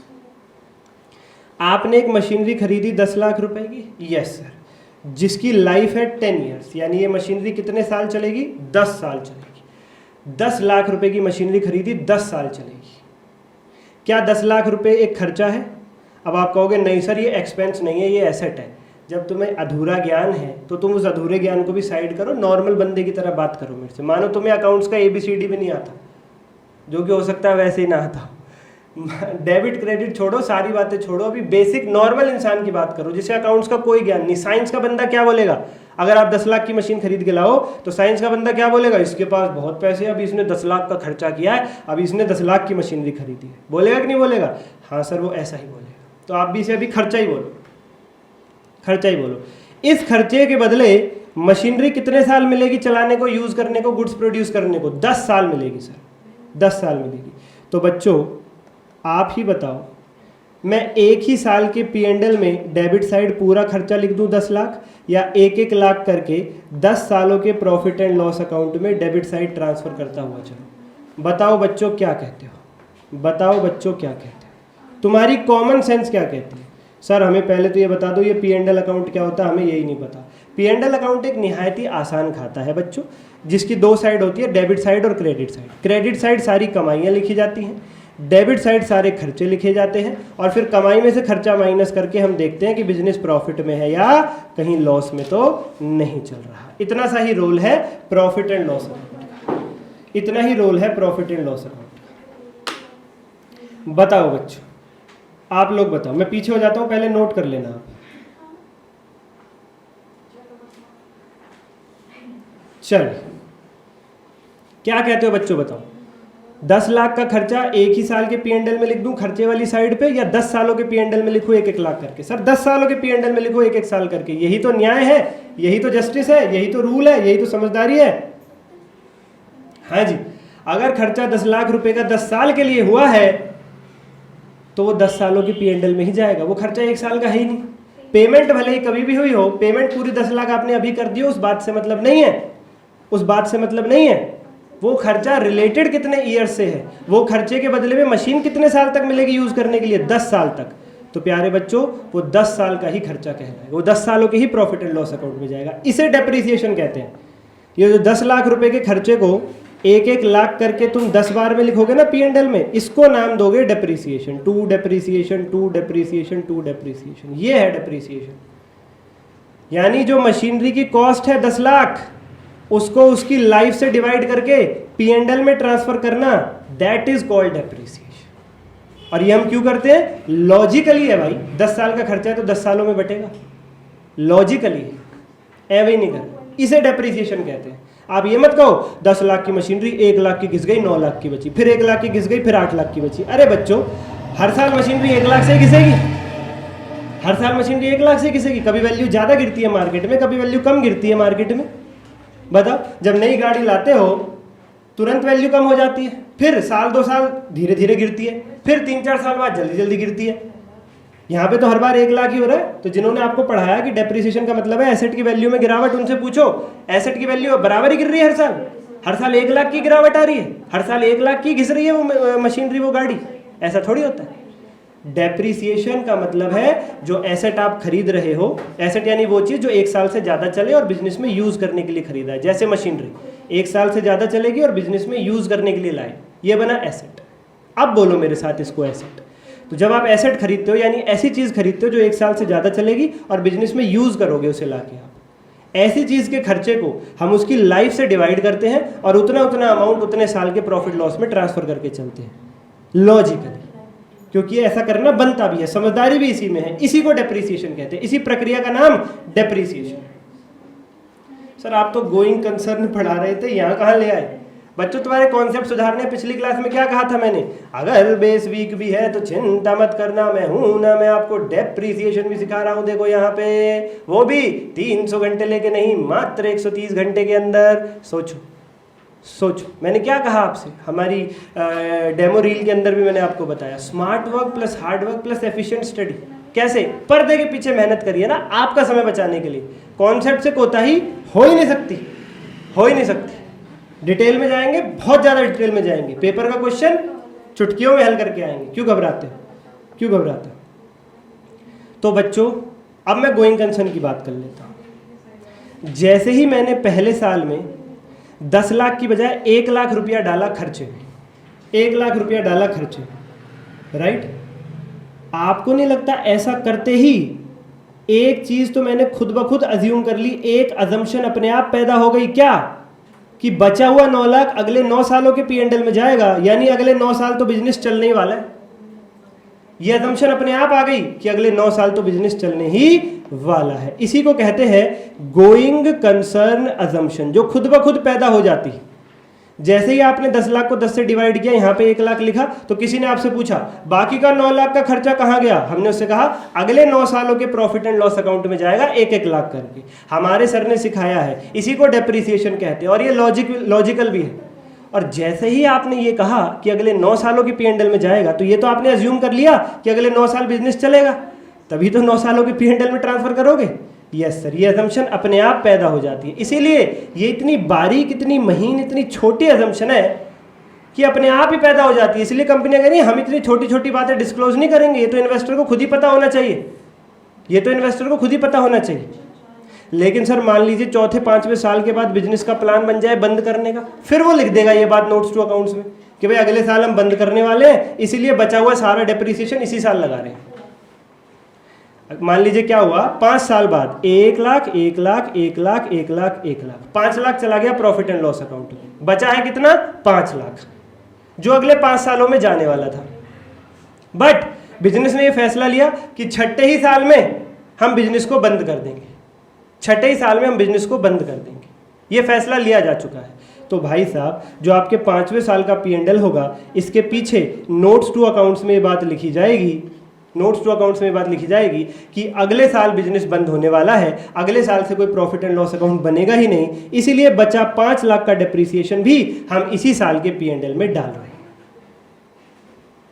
आपने एक मशीनरी खरीदी 10 लाख रुपए की, यस सर, जिसकी लाइफ है 10 ईयर्स, यानी ये मशीनरी कितने साल चलेगी? 10 साल चलेगी। 10 लाख रुपए की मशीनरी खरीदी, 10 साल चलेगी। क्या 10 लाख रुपए एक खर्चा है? अब आप कहोगे नहीं सर ये एक्सपेंस नहीं है, ये एसेट है। जब तुम्हें अधूरा ज्ञान है तो तुम उस अधूरे ज्ञान को भी साइड करो, नॉर्मल बंदे की तरह बात करो मेरे से। मानो तुम्हें अकाउंट्स का ABCD भी नहीं आता, जो कि हो सकता है वैसे ही ना आता हो। डेबिट क्रेडिट छोड़ो, सारी बातें छोड़ो, अभी बेसिक नॉर्मल इंसान की बात करो जिसे अकाउंट्स का कोई ज्ञान नहीं। साइंस का बंदा क्या बोलेगा? अगर आप 10 लाख की मशीन खरीद के लाओ तो साइंस का बंदा क्या बोलेगा? इसके पास बहुत पैसे, अभी इसने 10 लाख का खर्चा किया है, अभी इसने 10 लाख की मशीनरी खरीदी है। बोलेगा कि नहीं बोलेगा? हाँ सर, वो ऐसा ही बोलेगा। तो आप भी इसे अभी खर्चा ही बोलो, खर्चा ही बोलो। इस खर्चे के बदले मशीनरी कितने साल मिलेगी चलाने को, यूज करने को, गुड्स प्रोड्यूस करने को? 10 साल मिलेगी सर, 10 साल मिलेगी। तो बच्चों आप ही बताओ, मैं एक ही साल के P&L में डेबिट साइड पूरा खर्चा लिख दूं 10 लाख, या 1-1 लाख करके 10 सालों के प्रॉफिट एंड लॉस अकाउंट में डेबिट साइड ट्रांसफर करता हुआ चलो? बताओ बच्चों क्या कहते हो? बताओ बच्चों क्या कहते हो? तुम्हारी कॉमन सेंस क्या कहती है? सर हमें पहले तो ये बता दो ये P&L अकाउंट क्या होता है, हमें यही नहीं पता। P&L अकाउंट एक निहायत ही आसान खाता है बच्चों, जिसकी 2 साइड होती है, डेबिट साइड और क्रेडिट साइड। क्रेडिट साइड सारी कमाइयाँ लिखी जाती हैं, डेबिट साइड सारे खर्चे लिखे जाते हैं, और फिर कमाई में से खर्चा माइनस करके हम देखते हैं कि बिजनेस प्रॉफिट में है या कहीं लॉस में तो नहीं चल रहा। इतना सा ही रोल है प्रॉफिट एंड लॉस अकाउंट का, इतना ही रोल है प्रॉफिट एंड लॉस अकाउंट का। बताओ बच्चों, आप लोग बताओ, मैं पीछे हो जाता हूं, पहले नोट कर लेना आप। चलिए क्या कहते हो बच्चों, बताओ। 10 लाख का खर्चा एक ही साल के P&L में लिख दूं खर्चे वाली साइड पे, या 10 सालों के P&L में लिखूं 1-1 लाख करके? सर 10 सालों के P&L में लिखो 1-1 साल करके। यही तो न्याय है, यही तो जस्टिस है, यही तो रूल है, यही तो समझदारी है। हाँ जी, अगर खर्चा 10 लाख रुपए का 10 साल के लिए हुआ है तो वो 10 सालों के P&L में ही जाएगा, वो खर्चा 1 साल का है ही नहीं। पेमेंट भले ही कभी भी हुई हो, पेमेंट पूरी 10 लाख आपने अभी कर दी हो, उस बात से मतलब नहीं है, उस बात से मतलब नहीं है। वो खर्चा रिलेटेड कितने ईयर से है, वो खर्चे के बदले में मशीन कितने साल तक मिलेगी यूज करने के लिए? 10 साल तक। तो प्यारे बच्चों वो 10 साल का ही खर्चा कहलाएगा, वो 10 सालों के ही प्रॉफिट एंड लॉस अकाउंट में जाएगा। इसे डेप्रिसिएशन कहते हैं। ये जो 10 लाख रुपए के खर्चे को 1-1 लाख करके तुम 10 बार में लिखोगे ना P&L में, इसको नाम दोगे depreciation. To depreciation, to depreciation, to depreciation, ये है डेप्रिसिएशन। यानी जो मशीनरी की कॉस्ट है 10 लाख, उसको उसकी लाइफ से डिवाइड करके P&L में ट्रांसफर करना, दैट इज कॉल्ड डेप्रिसिएशन। और ये हम क्यों करते हैं? लॉजिकली है भाई, 10 साल का खर्चा है तो 10 सालों में बटेगा, लॉजिकली है, एवं नहीं कर। इसे डेप्रिसिएशन कहते हैं। आप ये मत कहो 10 लाख की मशीनरी 1 लाख की घिस गई, 9 लाख की बची, फिर 1 लाख की घिस गई, फिर 8 लाख की बची। अरे बच्चों हर साल मशीनरी 1 लाख से घिसेगी, हर साल मशीनरी 1 लाख से घिसेगी। कभी वैल्यू ज़्यादा गिरती है मार्केट में, कभी वैल्यू कम गिरती है मार्केट में। बताओ, जब नई गाड़ी लाते हो तुरंत वैल्यू कम हो जाती है, फिर साल 2 साल धीरे धीरे गिरती है, फिर 3-4 साल बाद जल्दी जल्दी गिरती है। यहाँ पे तो हर बार 1 लाख ही हो रहा है। तो जिन्होंने आपको पढ़ाया कि डेप्रिसिएशन का मतलब है एसेट की वैल्यू में गिरावट, उनसे पूछो एसेट की वैल्यू बराबर ही गिर रही है हर साल? हर साल 1 लाख की गिरावट आ रही है, हर साल 1 लाख की घिस रही है वो मशीनरी, वो गाड़ी? ऐसा थोड़ी होता है। डेप्रिसिएशन का मतलब है जो एसेट आप खरीद रहे हो, एसेट यानी वो चीज़ जो 1 साल से ज़्यादा चले और बिजनेस में यूज़ करने के लिए खरीदा है। जैसे मशीनरी 1 साल से ज़्यादा चलेगी और बिजनेस में यूज़ करने के लिए लाए, ये बना एसेट। अब बोलो मेरे साथ इसको एसेट। तो जब आप एसेट खरीदते हो यानी ऐसी चीज़ खरीदते हो जो 1 साल से ज़्यादा चलेगी और बिजनेस में यूज़ करोगे उसे लाके, आप ऐसी चीज़ के खर्चे को हम उसकी लाइफ से डिवाइड करते हैं और उतना उतना अमाउंट उतने साल के प्रॉफिट लॉस में ट्रांसफ़र करके चलते हैं लॉजिकली, क्योंकि ऐसा करना बनता भी है, समझदारी भी इसी में है। इसी को डेप्रिसिएशन कहते हैं, इसी प्रक्रिया का नाम डेप्रिसिएशन। सर आप तो गोइंग कंसर्न पढ़ा रहे थे, यहाँ कहाँ ले आए? बच्चों तुम्हारे कॉन्सेप्ट सुधारने। पिछली क्लास में क्या कहा था मैंने? अगर बेस वीक भी है तो चिंता मत करना, मैं हूं ना, मैं आपको डेप्रिसिएशन भी सिखा रहा हूं। देखो यहाँ पे, वो भी 300 घंटे लेके नहीं, मात्र 130 घंटे के अंदर। सोचो सोचो, मैंने क्या कहा आपसे? हमारी डेमो रील के अंदर भी मैंने आपको बताया, smart work plus hard work plus efficient study. कैसे? पर्दे के पीछे मेहनत करिए ना आपका समय बचाने के लिए। कॉन्सेप्ट से कोताही हो ही नहीं सकती, हो ही नहीं सकती। डिटेल में जाएंगे, बहुत ज़्यादा डिटेल में जाएंगे, पेपर का क्वेश्चन चुटकियों में हल करके आएंगे। क्यों घबराते हो, क्यों घबराते हो? तो बच्चों अब मैं गोइंग कंसर्न की बात कर लेता हूँ। जैसे ही मैंने पहले साल में 10 लाख की बजाय 1 लाख रुपया डाला खर्चे में, 1 लाख रुपया डाला खर्चे में, राइट? आपको नहीं लगता ऐसा करते ही एक चीज़ तो मैंने खुद ब खुद अज्यूम कर ली, एक अजम्पशन अपने आप पैदा हो गई क्या, कि बचा हुआ 9 लाख अगले 9 सालों के P&L में जाएगा, यानी अगले 9 साल तो बिजनेस चलने ही वाला है। ये अजम्पशन अपने आप आ गई कि अगले 9 साल तो बिजनेस चलने ही वाला है। इसी को कहते हैं गोइंग कंसर्न अजम्पशन, जो खुद ब खुद पैदा हो जाती है। जैसे ही आपने 10 लाख को 10 से डिवाइड किया, यहाँ पे 1 लाख लिखा, तो किसी ने आपसे पूछा बाकी का 9 लाख का खर्चा कहाँ गया, हमने उससे कहा अगले 9 सालों के प्रॉफिट एंड लॉस अकाउंट में जाएगा 1-1 लाख करके। हमारे सर ने सिखाया है, इसी को डेप्रिसिएशन कहते हैं, और ये लॉजिकल भी है। और जैसे ही आपने ये कहा कि अगले 9 सालों के P&L में जाएगा, तो ये तो आपने अज्यूम कर लिया कि अगले 9 साल बिजनेस चलेगा, तभी तो 9 सालों के P&L में ट्रांसफर करोगे। यस सर, ये अजम्पशन अपने आप पैदा हो जाती है। इसीलिए ये इतनी बारीक, इतनी महीन, इतनी छोटी अजम्पशन है कि अपने आप ही पैदा हो जाती है। इसलिए कंपनियां कह रही हैं हम इतनी छोटी छोटी बातें डिस्क्लोज नहीं करेंगे, ये तो इन्वेस्टर को खुद ही पता होना चाहिए, ये तो इन्वेस्टर को खुद ही पता होना चाहिए। लेकिन सर मान लीजिए 4-5वें साल के बाद बिजनेस का प्लान बन जाए बंद करने का, फिर वो लिख देगा ये बात नोट्स टू अकाउंट्स में कि भाई अगले साल हम बंद करने वाले हैं, इसीलिए बचा हुआ सारा डेप्रिसिएशन इसी साल लगा रहे हैं। मान लीजिए क्या हुआ, 5 साल बाद 1 लाख 1 लाख 1 लाख 1 लाख 1 लाख 5 लाख चला गया प्रॉफिट एंड लॉस अकाउंट में, बचा है कितना 5 लाख, जो अगले 5 सालों में जाने वाला था। बट बिजनेस ने ये फैसला लिया कि छठे ही साल में हम बिजनेस को बंद कर देंगे, छठे ही साल में हम बिजनेस को बंद कर देंगे, ये फैसला लिया जा चुका है। तो भाई साहब, जो आपके 5वें साल का P&L होगा, इसके पीछे नोट्स टू अकाउंट्स में ये बात लिखी जाएगी, नोट्स टू अकाउंट्स में बात लिखी जाएगी कि अगले साल बिजनेस बंद होने वाला है, अगले साल से कोई प्रॉफिट एंड लॉस अकाउंट बनेगा ही नहीं, इसीलिए बचा 5 लाख का डेप्रिसिएशन भी हम इसी साल के P&L में डाल रहे हैं।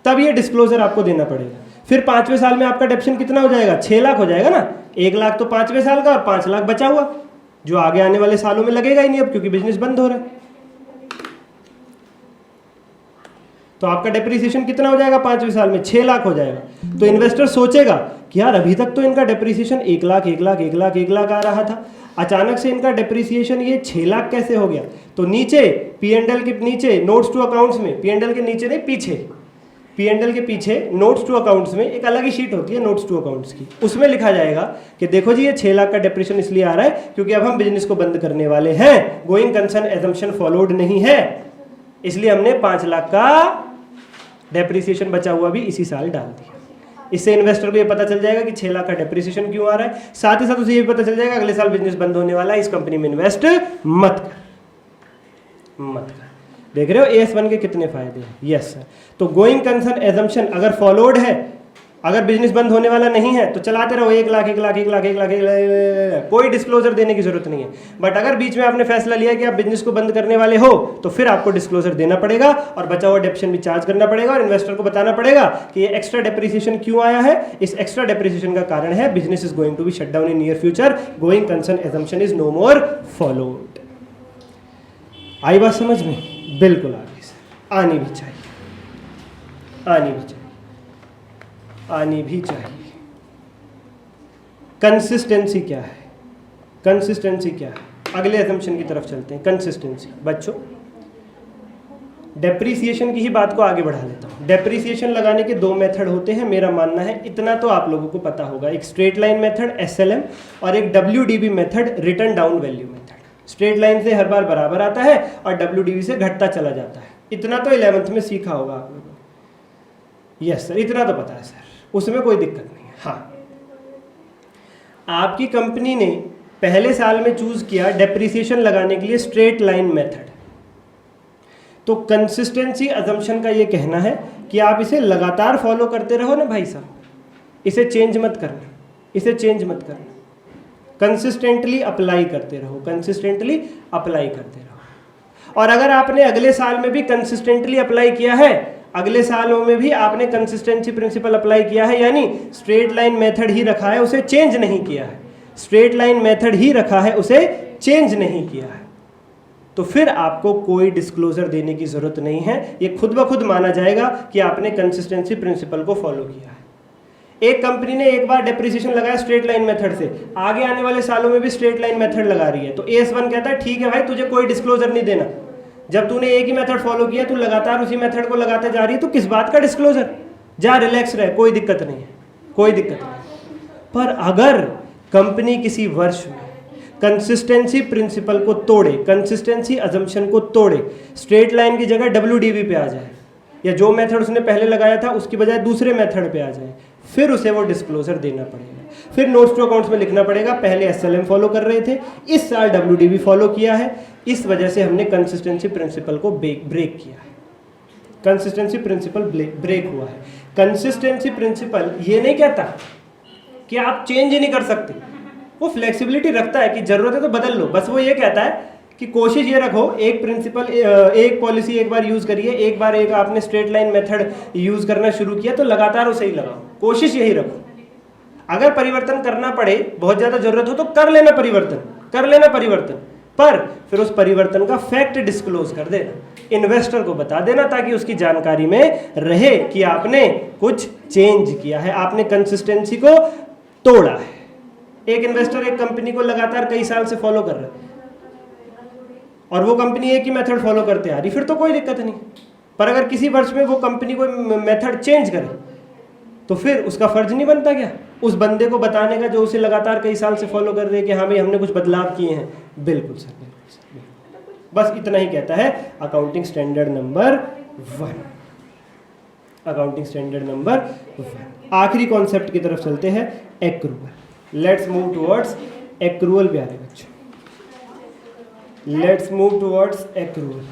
तब ये डिस्क्लोजर आपको देना पड़ेगा। फिर 5वें साल में आपका डेप्शन कितना हो जाएगा, 6 लाख हो जाएगा ना। 1 लाख तो 5वें साल का और 5 लाख बचा हुआ, जो आगे आने वाले सालों में लगेगा ही नहीं अब, क्योंकि बिजनेस बंद हो रहा है। तो आपका डेप्रिसिएशन कितना हो जाएगा 5वें साल में, 6 लाख हो जाएगा। तो इन्वेस्टर सोचेगा कि यार अभी तक तो इनका डेप्रिसिएशन 1 लाख 1 लाख 1 लाख 1 लाख आ रहा था, अचानक से इनका डेप्रिसिएशन ये 6 लाख कैसे हो गया। तो नीचे P&L के नीचे नोट्स टू अकाउंट्स में, P&L के नीचे नहीं पीछे, P&L के पीछे नोट्स टू अकाउंट्स में एक अलग ही शीट होती है नोट्स टू अकाउंट्स की, उसमें लिखा जाएगा कि देखो जी ये 6 लाख का डेप्रिसिएशन इसलिए आ रहा है क्योंकि अब हम बिजनेस को बंद करने वाले हैं, गोइंग कंसर्न एजम्पशन फॉलोड नहीं है, इसलिए हमने 5 लाख का डेप्रिसिएशन बचा हुआ भी इसी साल डाल दिया। इससे इन्वेस्टर को ये पता चल जाएगा कि 6 लाख का डेप्रिसिएशन क्यों आ रहा है, साथ ही साथ उसे ये भी पता चल जाएगा अगले साल बिजनेस बंद होने वाला है, इस कंपनी में इन्वेस्ट मत कर। देख रहे हो AS1 के कितने फायदे हैं। यस सर, तो गोइंग कंसर्न एजम्पशन अगर फॉलोड है, अगर बिजनेस बंद होने वाला नहीं है तो चलाते रहो 1 लाख 1 लाख 1 लाख 1 लाख 1 लाख, कोई डिस्क्लोजर देने की जरूरत नहीं है। बट अगर बीच में आपने फैसला लिया कि आप बिजनेस को बंद करने वाले हो, तो फिर आपको डिस्क्लोजर देना पड़ेगा और बचा हुआ डेप्शन भी चार्ज करना पड़ेगा और इन्वेस्टर को बताना पड़ेगा कि ये एक्स्ट्रा डेप्रिसिएशन क्यों आया है। इस एक्स्ट्रा डेप्रिसिएशन का कारण है business is going to be shut down in near future, going concern assumption is no more followed. आई बात समझ में? बिल्कुल आ गई सर, आनी भी चाहिए, आनी भी चाहिए, आनी भी चाहिए। कंसिस्टेंसी क्या है, कंसिस्टेंसी क्या है, अगले असम्पशन की तरफ चलते हैं। कंसिस्टेंसी बच्चों, डेप्रिसिएशन की ही बात को आगे बढ़ा लेता हूँ। डेप्रिसिएशन लगाने के 2 मेथड होते हैं, मेरा मानना है इतना तो आप लोगों को पता होगा, एक स्ट्रेट लाइन मेथड SLM और एक WDV method, return down value method. Straight line से हर बार बराबर आता है और WDV से घटता चला जाता है। इतना तो 11th में सीखा होगा आप लोगों ने। यस सर, इतना तो पता है सर, उसमें कोई दिक्कत नहीं है। हाँ, आपकी कंपनी ने पहले साल में चूज किया डेप्रिसिएशन लगाने के लिए स्ट्रेट लाइन मेथड, तो कंसिस्टेंसी अजम्पशन का ये कहना है कि आप इसे लगातार फॉलो करते रहो ना भाई साहब, इसे चेंज मत करना, इसे चेंज मत करना, कंसिस्टेंटली अप्लाई करते रहो, कंसिस्टेंटली अप्लाई करते रहो। और अगर आपने अगले साल में भी कंसिस्टेंटली अप्लाई किया है, अगले सालों में भी आपने कंसिस्टेंसी प्रिंसिपल अप्लाई किया है, यानी स्ट्रेट लाइन मेथड ही रखा है, उसे चेंज नहीं किया है, स्ट्रेट लाइन मेथड ही रखा है, उसे चेंज नहीं किया है, तो फिर आपको कोई डिस्क्लोजर देने की जरूरत नहीं है। ये खुद ब खुद माना जाएगा कि आपने कंसिस्टेंसी प्रिंसिपल को फॉलो किया है। एक कंपनी ने एक बार डेप्रिसिएशन लगाया स्ट्रेट लाइन मेथड से, आगे आने वाले सालों में भी स्ट्रेट लाइन मेथड लगा रही है, तो AS1 कहता है ठीक है भाई, तुझे कोई डिस्क्लोजर नहीं देना, जब तूने एक ही मेथड फॉलो किया, तू लगातार उसी मेथड को लगाते जा रही है, तो किस बात का डिस्क्लोजर, जा रिलैक्स रहे, कोई दिक्कत नहीं है, कोई दिक्कत नहीं। पर अगर कंपनी किसी वर्ष में कंसिस्टेंसी प्रिंसिपल को तोड़े, कंसिस्टेंसी अजम्पशन को तोड़े, स्ट्रेट लाइन की जगह WDV पे आ जाए, या जो मेथड उसने पहले लगाया था उसकी बजाय दूसरे मेथड पे आ जाए, फिर उसे वो डिस्क्लोजर देना पड़ेगा। फिर नोट्स टू अकाउंट्स में लिखना पड़ेगा पहले SLM फॉलो कर रहे थे, इस साल WDV फॉलो किया है, इस वजह से हमने कंसिस्टेंसी प्रिंसिपल को ब्रेक किया है, कंसिस्टेंसी प्रिंसिपल ब्रेक हुआ है। कंसिस्टेंसी प्रिंसिपल ये नहीं कहता कि आप चेंज ही नहीं कर सकते, वो फ्लेक्सिबिलिटी रखता है कि जरूरत है तो बदल लो, बस वो ये कहता है कि कोशिश ये रखो एक प्रिंसिपल एक पॉलिसी एक बार यूज़ करिए, एक बार एक आपने स्ट्रेट लाइन मेथड यूज़ करना शुरू किया तो लगातार उसे ही लगाओ, कोशिश यही रखो। अगर परिवर्तन करना पड़े, बहुत ज़्यादा जरूरत हो तो कर लेना परिवर्तन, पर फिर उस परिवर्तन का फैक्ट डिस्क्लोज कर देना, इन्वेस्टर को बता देना, ताकि उसकी जानकारी में रहे कि आपने कुछ चेंज किया है, आपने कंसिस्टेंसी को तोड़ा है। एक इन्वेस्टर एक कंपनी को लगातार कई साल से फॉलो कर रहा है और वो कंपनी एक ही मेथड फॉलो करते आ रही, फिर तो कोई दिक्कत नहीं। पर अगर किसी वर्ष में वो कंपनी कोई मेथड चेंज करे तो फिर उसका फर्ज नहीं बनता क्या उस बंदे को बताने का जो उसे लगातार कई साल से फॉलो कर रहे हैं कि हाँ भाई हमने कुछ बदलाव किए हैं। बिल्कुल सर, बिल्कुल सर, बिल्कुल। बस इतना ही कहता है accounting standard number 1। Accounting standard number 1। आखिरी कॉन्सेप्ट की तरफ चलते हैं, accrual. Let's move towards accrual प्यारे बच्चों, लेट्स मूव टुवर्ड्स एक्रूअल।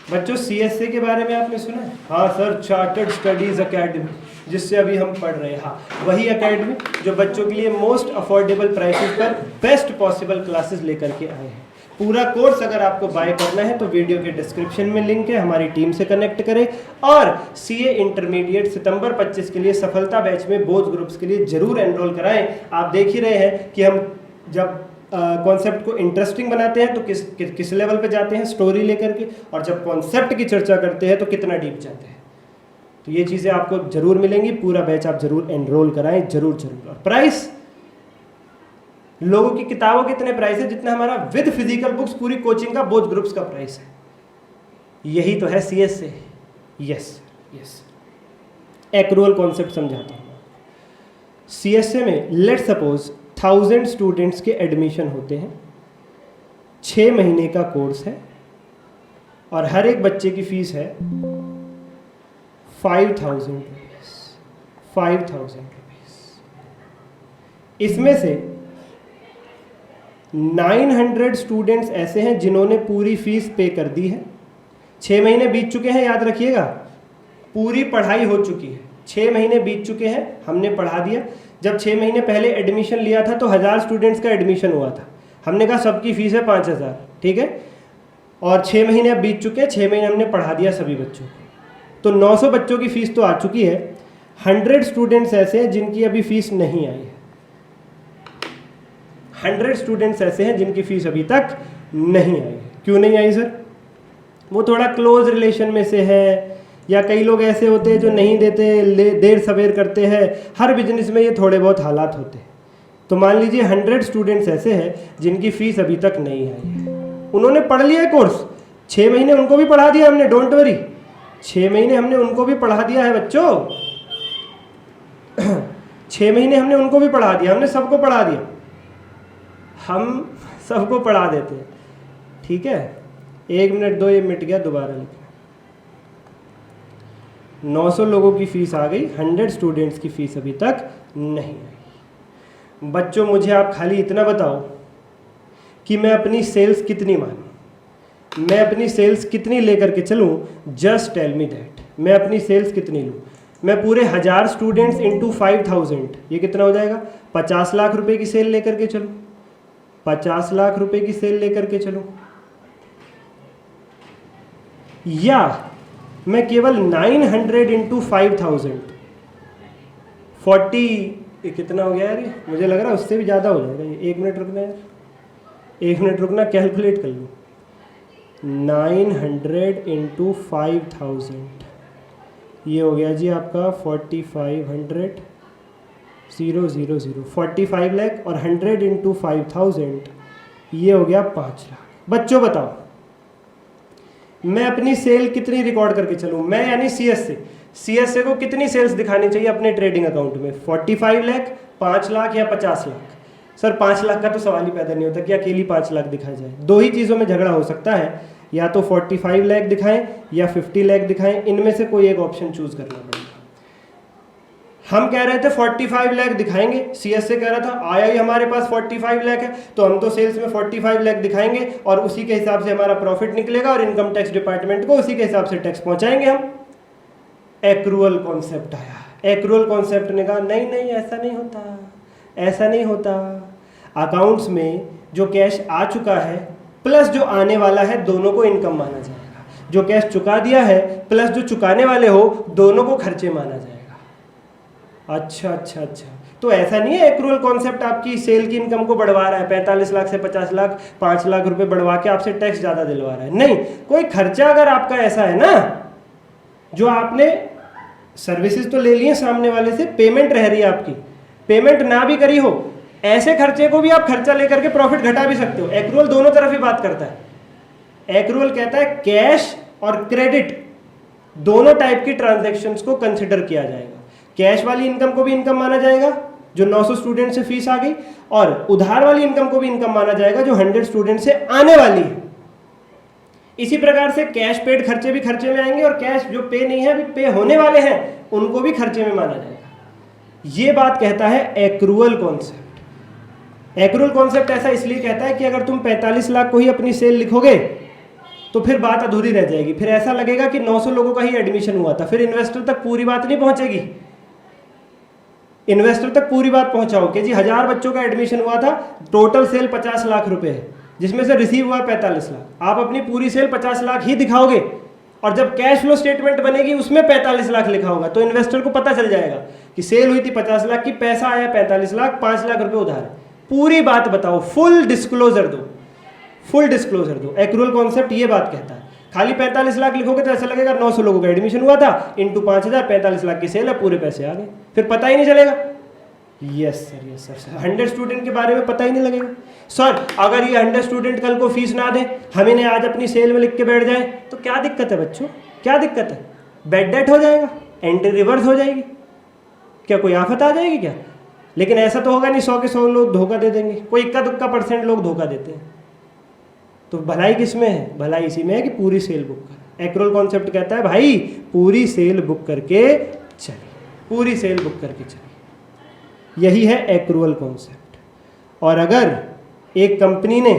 बच्चों CSA के बारे में आपने सुना है? हाँ सर, चार्टर्ड स्टडीज अकेडमी, जिससे अभी हम पढ़ रहे हैं। हाँ, वही एकेडमी जो बच्चों के लिए मोस्ट अफोर्डेबल प्राइसेस पर बेस्ट पॉसिबल क्लासेस लेकर के आए हैं। पूरा कोर्स अगर आपको बाय करना है तो वीडियो के डिस्क्रिप्शन में लिंक है, हमारी टीम से कनेक्ट करें। और CA इंटरमीडिएट सितंबर 25 के लिए सफलता बैच में बोथ ग्रुप्स के लिए जरूर एनरोल कराएं। आप देख ही रहे हैं कि हम जब कॉन्सेप्ट को इंटरेस्टिंग बनाते हैं तो किस लेवल पे जाते हैं स्टोरी लेकर के, और जब कॉन्सेप्ट की चर्चा करते हैं तो कितना डीप जाते हैं। तो ये चीज़ें आपको जरूर मिलेंगी, पूरा बैच आप जरूर एनरोल कराएं, जरूर। और प्राइस, लोगों की किताबों के इतने प्राइस है जितना हमारा विद फिजिकल बुक्स पूरी कोचिंग का बोथ ग्रुप्स का प्राइस है। यही तो है CSA। यस, एक्रूअल कॉन्सेप्ट समझाता हूँ। CSA में लेट्स सपोज 1000 स्टूडेंट्स के एडमिशन होते हैं, 6 महीने का कोर्स है और हर एक बच्चे की फीस है 5000 रुपीज। 5000 रुपीज। इसमें से 900 स्टूडेंट्स ऐसे हैं जिन्होंने पूरी फीस पे कर दी है। 6 महीने बीत चुके हैं, याद रखिएगा, पूरी पढ़ाई हो चुकी है। 6 महीने बीत चुके हैं, हमने पढ़ा दिया। जब 6 महीने पहले एडमिशन लिया था तो 1000 स्टूडेंट्स का एडमिशन हुआ था, हमने कहा सबकी फीस है 5000, ठीक है। और 6 महीने अब बीत चुके हैं, 6 महीने हमने पढ़ा दिया सभी बच्चों को, तो 900 बच्चों की फीस तो आ चुकी है। 100 स्टूडेंट्स ऐसे हैं जिनकी अभी फीस नहीं आई है। 100 स्टूडेंट्स ऐसे हैं जिनकी फीस अभी तक नहीं आई है। क्यों नहीं आई सर? वो थोड़ा क्लोज रिलेशन में से है, या कई लोग ऐसे होते हैं जो नहीं देते, देर सवेर करते हैं। हर बिजनेस में ये थोड़े बहुत हालात होते हैं। तो मान लीजिए 100 स्टूडेंट्स ऐसे हैं जिनकी फीस अभी तक नहीं आई है। उन्होंने पढ़ लिया है कोर्स, 6 महीने उनको भी पढ़ा दिया हमने, डोंट वरी, 6 महीने हमने उनको भी पढ़ा दिया है बच्चों। 6 महीने हमने उनको भी पढ़ा दिया, हमने सबको पढ़ा दिया, हम सबको पढ़ा देते हैं, ठीक है। 1 मिनट दो, ये मिट गया, दोबारा लिखना। 900 लोगों की फीस आ गई, 100 स्टूडेंट्स की फीस अभी तक नहीं आई। बच्चों मुझे आप खाली इतना बताओ कि मैं अपनी सेल्स कितनी मानूं, मैं अपनी सेल्स कितनी लेकर के चलूं। जस्ट टेल मी दैट, मैं अपनी सेल्स कितनी लूं। मैं पूरे 1000 स्टूडेंट्स इंटू 5000, ये कितना हो जाएगा? 50 लाख रुपए की सेल लेकर के चलूं, 50 लाख रुपए की सेल लेकर के चलूं, या मैं केवल 900 इंटू 5000, 40, ये कितना हो गया यार? ये मुझे लग रहा है उससे भी ज़्यादा हो जाएगा ये। 1 मिनट रुकना यार, 1 मिनट रुकना, कैलकुलेट कर लूँ। 900 इंटू 5000, ये हो गया जी आपका 4500, 000, 45 लाख, और 100 इंटू 5000 ये हो गया 5 लाख। बच्चों बताओ मैं अपनी सेल कितनी रिकॉर्ड करके चलूँ, मैं यानी CSA को कितनी सेल्स दिखानी चाहिए अपने ट्रेडिंग अकाउंट में? 45 लाख, 5 लाख या 50 लाख? सर 5 लाख का तो सवाल ही पैदा नहीं होता कि अकेली 5 लाख दिखाई जाए। दो ही चीज़ों में झगड़ा हो सकता है, या तो 45 लाख दिखाएं या 50 लाख दिखाएं, इनमें से कोई एक ऑप्शन चूज करना पड़ेगा। हम कह रहे थे 45 लाख दिखाएंगे, सीएसए कह रहा था आया ही हमारे पास 45 लाख है, तो हम तो सेल्स में 45 लाख दिखाएंगे और उसी के हिसाब से हमारा प्रॉफिट निकलेगा और इनकम टैक्स डिपार्टमेंट को उसी के हिसाब से टैक्स पहुंचाएंगे हम। एक्रूअल कॉन्सेप्ट आया। एक्रूअल कॉन्सेप्ट ने कहा नहीं नहीं ऐसा नहीं होता, ऐसा नहीं होता। अकाउंट्स में जो कैश आ चुका है प्लस जो आने वाला है दोनों को इनकम माना जाएगा, जो कैश चुका दिया है प्लस जो चुकाने वाले हो दोनों को खर्चे माना जाएगा। अच्छा, तो ऐसा नहीं है एक्रूअल कॉन्सेप्ट आपकी सेल की इनकम को बढ़वा रहा है, 45 लाख से 50 लाख 5 लाख रुपए बढ़वा के आपसे टैक्स ज़्यादा दिलवा रहा है। नहीं, कोई खर्चा अगर आपका ऐसा है ना, जो आपने सर्विसेज तो ले लिए सामने वाले से, पेमेंट रह रही है आपकी, पेमेंट ना भी करी हो, ऐसे खर्चे को भी आप खर्चा लेकर के प्रॉफिट घटा भी सकते हो। एक्रूअल दोनों तरफ ही बात करता है। एक्रूअल कहता है कैश और क्रेडिट दोनों टाइप की ट्रांजैक्शंस को कंसिडर किया जाएगा। कैश वाली इनकम को भी इनकम माना जाएगा जो 900 स्टूडेंट से फीस आ गई, और उधार वाली इनकम को भी इनकम माना जाएगा जो 100 स्टूडेंट से आने वाली है। इसी प्रकार से कैश पेड खर्चे भी खर्चे में आएंगे और कैश जो पे नहीं है अभी पे होने वाले हैं उनको भी खर्चे में माना जाएगा। ये बात कहता है एक्रूअल कॉन्सेप्ट। एक्रूअल कॉन्सेप्ट ऐसा इसलिए कहता है कि अगर तुम 45 लाख को ही अपनी सेल लिखोगे तो फिर बात अधूरी रह जाएगी, फिर ऐसा लगेगा कि 900 लोगों का ही एडमिशन हुआ था, फिर इन्वेस्टर तक पूरी बात नहीं पहुंचेगी। इन्वेस्टर तक पूरी बात पहुंचाओ कि जी 1000 बच्चों का एडमिशन हुआ था, टोटल सेल 50 लाख रुपए है, जिसमें से रिसीव हुआ 45 लाख। आप अपनी पूरी सेल 50 लाख ही दिखाओगे और जब कैश फ्लो स्टेटमेंट बनेगी उसमें 45 लाख लिखा होगा, तो इन्वेस्टर को पता चल जाएगा कि सेल हुई थी 50 लाख की, पैसा आया 45 लाख, 5 लाख रुपए उधार है। पूरी बात बताओ, फुल डिस्क्लोजर दो, फुल डिस्क्लोजर दो। एक्रूअल कॉन्सेप्ट ये बात कहता है। खाली 45 लाख लिखोगे तो ऐसा लगेगा 900 लोगों का एडमिशन हुआ था, इंटू 5000, 45 लाख की सेल है, पूरे पैसे आ गए, फिर पता ही नहीं चलेगा। यस सर 100 स्टूडेंट के बारे में पता ही नहीं लगेगा। सर अगर ये 100 स्टूडेंट कल को फीस ना दें, हम इन्हें आज अपनी सेल में लिख के बैठ जाएं तो क्या दिक्कत है बच्चों, क्या दिक्कत है? बैड डेट हो जाएगा, एंट्री रिवर्स हो जाएगी, क्या कोई आफत आ जाएगी क्या? लेकिन ऐसा तो होगा नहीं 100 के 100 लोग धोखा दे देंगे, कोई इक्का दुक्का % लोग धोखा देते हैं। तो भलाई किस में है? भलाई इसी में है कि पूरी सेल बुक कर। एक्रूअल कॉन्सेप्ट कहता है भाई पूरी सेल बुक करके चलिए, पूरी सेल बुक करके चलिए, यही है एक्रूअल कॉन्सेप्ट। और अगर एक कंपनी ने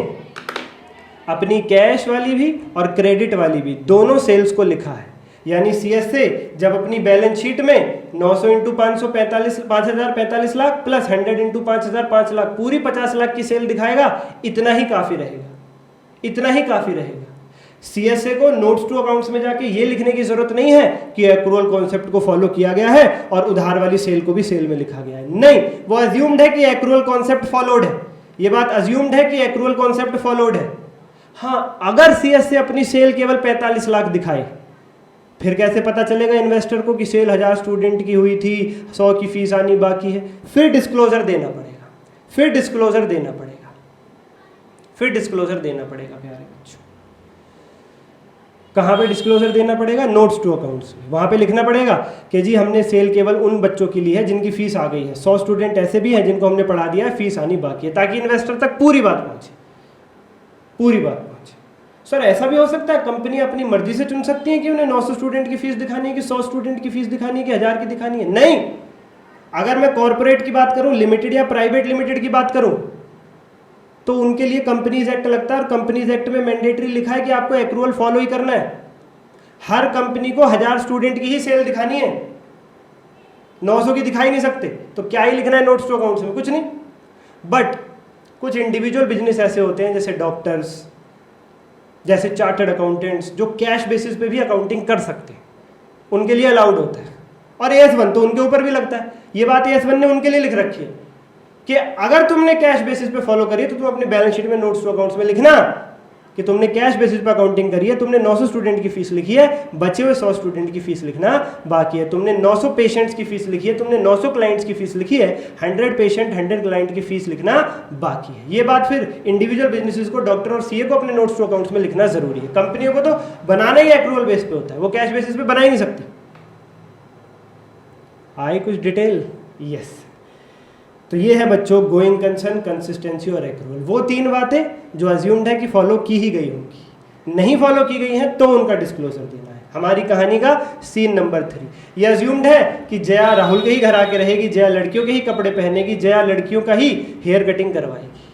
अपनी कैश वाली भी और क्रेडिट वाली भी दोनों सेल्स को लिखा है, यानी सीएसए जब अपनी बैलेंस शीट में 900 into 5045 lakh plus 100 into 5000 5 lakh पूरी 50 लाख की सेल दिखाएगा, इतना ही काफ़ी रहेगा, इतना ही काफ़ी रहेगा। सीएसए को नोट्स टू अकाउंट्स में जाके ये लिखने की जरूरत नहीं है कि एक्रूअल कॉन्सेप्ट को फॉलो किया गया है और उधार वाली सेल को भी सेल में लिखा गया है। नहीं, वो अज्यूम्ड है कि एक्रूअल कॉन्सेप्ट फॉलोड है, ये बात अज्यूम्ड है कि एक्रूअल कॉन्सेप्ट फॉलोड है। हाँ, अगर सीएसए अपनी सेल केवल 45 लाख दिखाए, फिर कैसे पता चलेगा इन्वेस्टर को कि सेल 1000 स्टूडेंट की हुई थी, 100 की फीस आनी बाकी है? फिर डिस्क्लोजर देना पड़ेगा, फिर डिस्क्लोजर देना पड़ेगा, फिर डिस्क्लोजर देना पड़ेगा प्यारे बच्चों। कहाँ पे डिस्क्लोजर देना पड़ेगा? नोट्स टू अकाउंट्स में। वहाँ पे लिखना पड़ेगा कि जी हमने सेल केवल उन बच्चों के लिए है जिनकी फीस आ गई है, 100 स्टूडेंट ऐसे भी हैं जिनको हमने पढ़ा दिया है, फीस आनी बाकी है, ताकि इन्वेस्टर तक पूरी बात पहुँचे, पूरी बात पहुँचे। सर ऐसा भी हो सकता है कंपनी अपनी मर्जी से चुन सकती है कि उन्हें 900 स्टूडेंट की फीस दिखानी है कि 100 स्टूडेंट की फीस दिखानी है कि 1000 की दिखानी है? नहीं, अगर मैं कॉर्पोरेट की बात करूँ, लिमिटेड या प्राइवेट लिमिटेड की बात करूँ, तो उनके लिए कंपनीज एक्ट लगता है और कंपनीज एक्ट में मैंडेटरी लिखा है कि आपको एक्रूअल फॉलो ही करना है। हर कंपनी को 1000 स्टूडेंट की ही सेल दिखानी है, 900 की दिखाई नहीं सकते, तो क्या ही लिखना है नोट्स टू अकाउंट्स में? कुछ नहीं। बट कुछ इंडिविजुअल बिजनेस ऐसे होते हैं जैसे डॉक्टर्स, जैसे चार्टर्ड अकाउंटेंट्स, जो कैश बेसिस पे भी अकाउंटिंग कर सकते हैं, उनके लिए अलाउड होता है। और AS1 तो उनके ऊपर भी लगता है। ये बात AS1 ने उनके लिए लिख रखी है कि अगर तुमने कैश बेसिस पे फॉलो करी है तो तुम अपने बैलेंस शीट में नोट्स टू अकाउंट्स में लिखना कि तुमने कैश बेसिस पे अकाउंटिंग करी है, तुमने 900 स्टूडेंट की फीस लिखी है, बचे हुए 100 स्टूडेंट की फीस लिखना बाकी है, तुमने 900 पेशेंट्स की फीस लिखी है, तुमने 900 क्लाइंट्स की फीस लिखी है, 100 पेशेंट 100 क्लाइंट की फीस लिखना बाकी है। ये बात फिर इंडिविजुअल बिजनेसेस को, डॉक्टर और सीए को अपने नोट्स टू अकाउंट्स में लिखना जरूरी है। कंपनियों को तो बनाना ही एक्रूअल बेस पे होता है, वो कैश बेसिस पे बना ही नहीं सकती। आई कुछ डिटेल? यस। तो ये है बच्चों गोइंग कंसर्न, कंसिस्टेंसी और एक्रूअल, वो तीन बातें जो अज्यूम्ड है कि फॉलो की ही गई होंगी, नहीं फॉलो की गई हैं तो उनका डिस्क्लोजर देना है। हमारी कहानी का सीन नंबर 3, ये अज्यूम्ड है कि जया राहुल के ही घर आके रहेगी, जया लड़कियों के ही कपड़े पहनेगी, जया लड़कियों का ही हेयर कटिंग करवाएगी।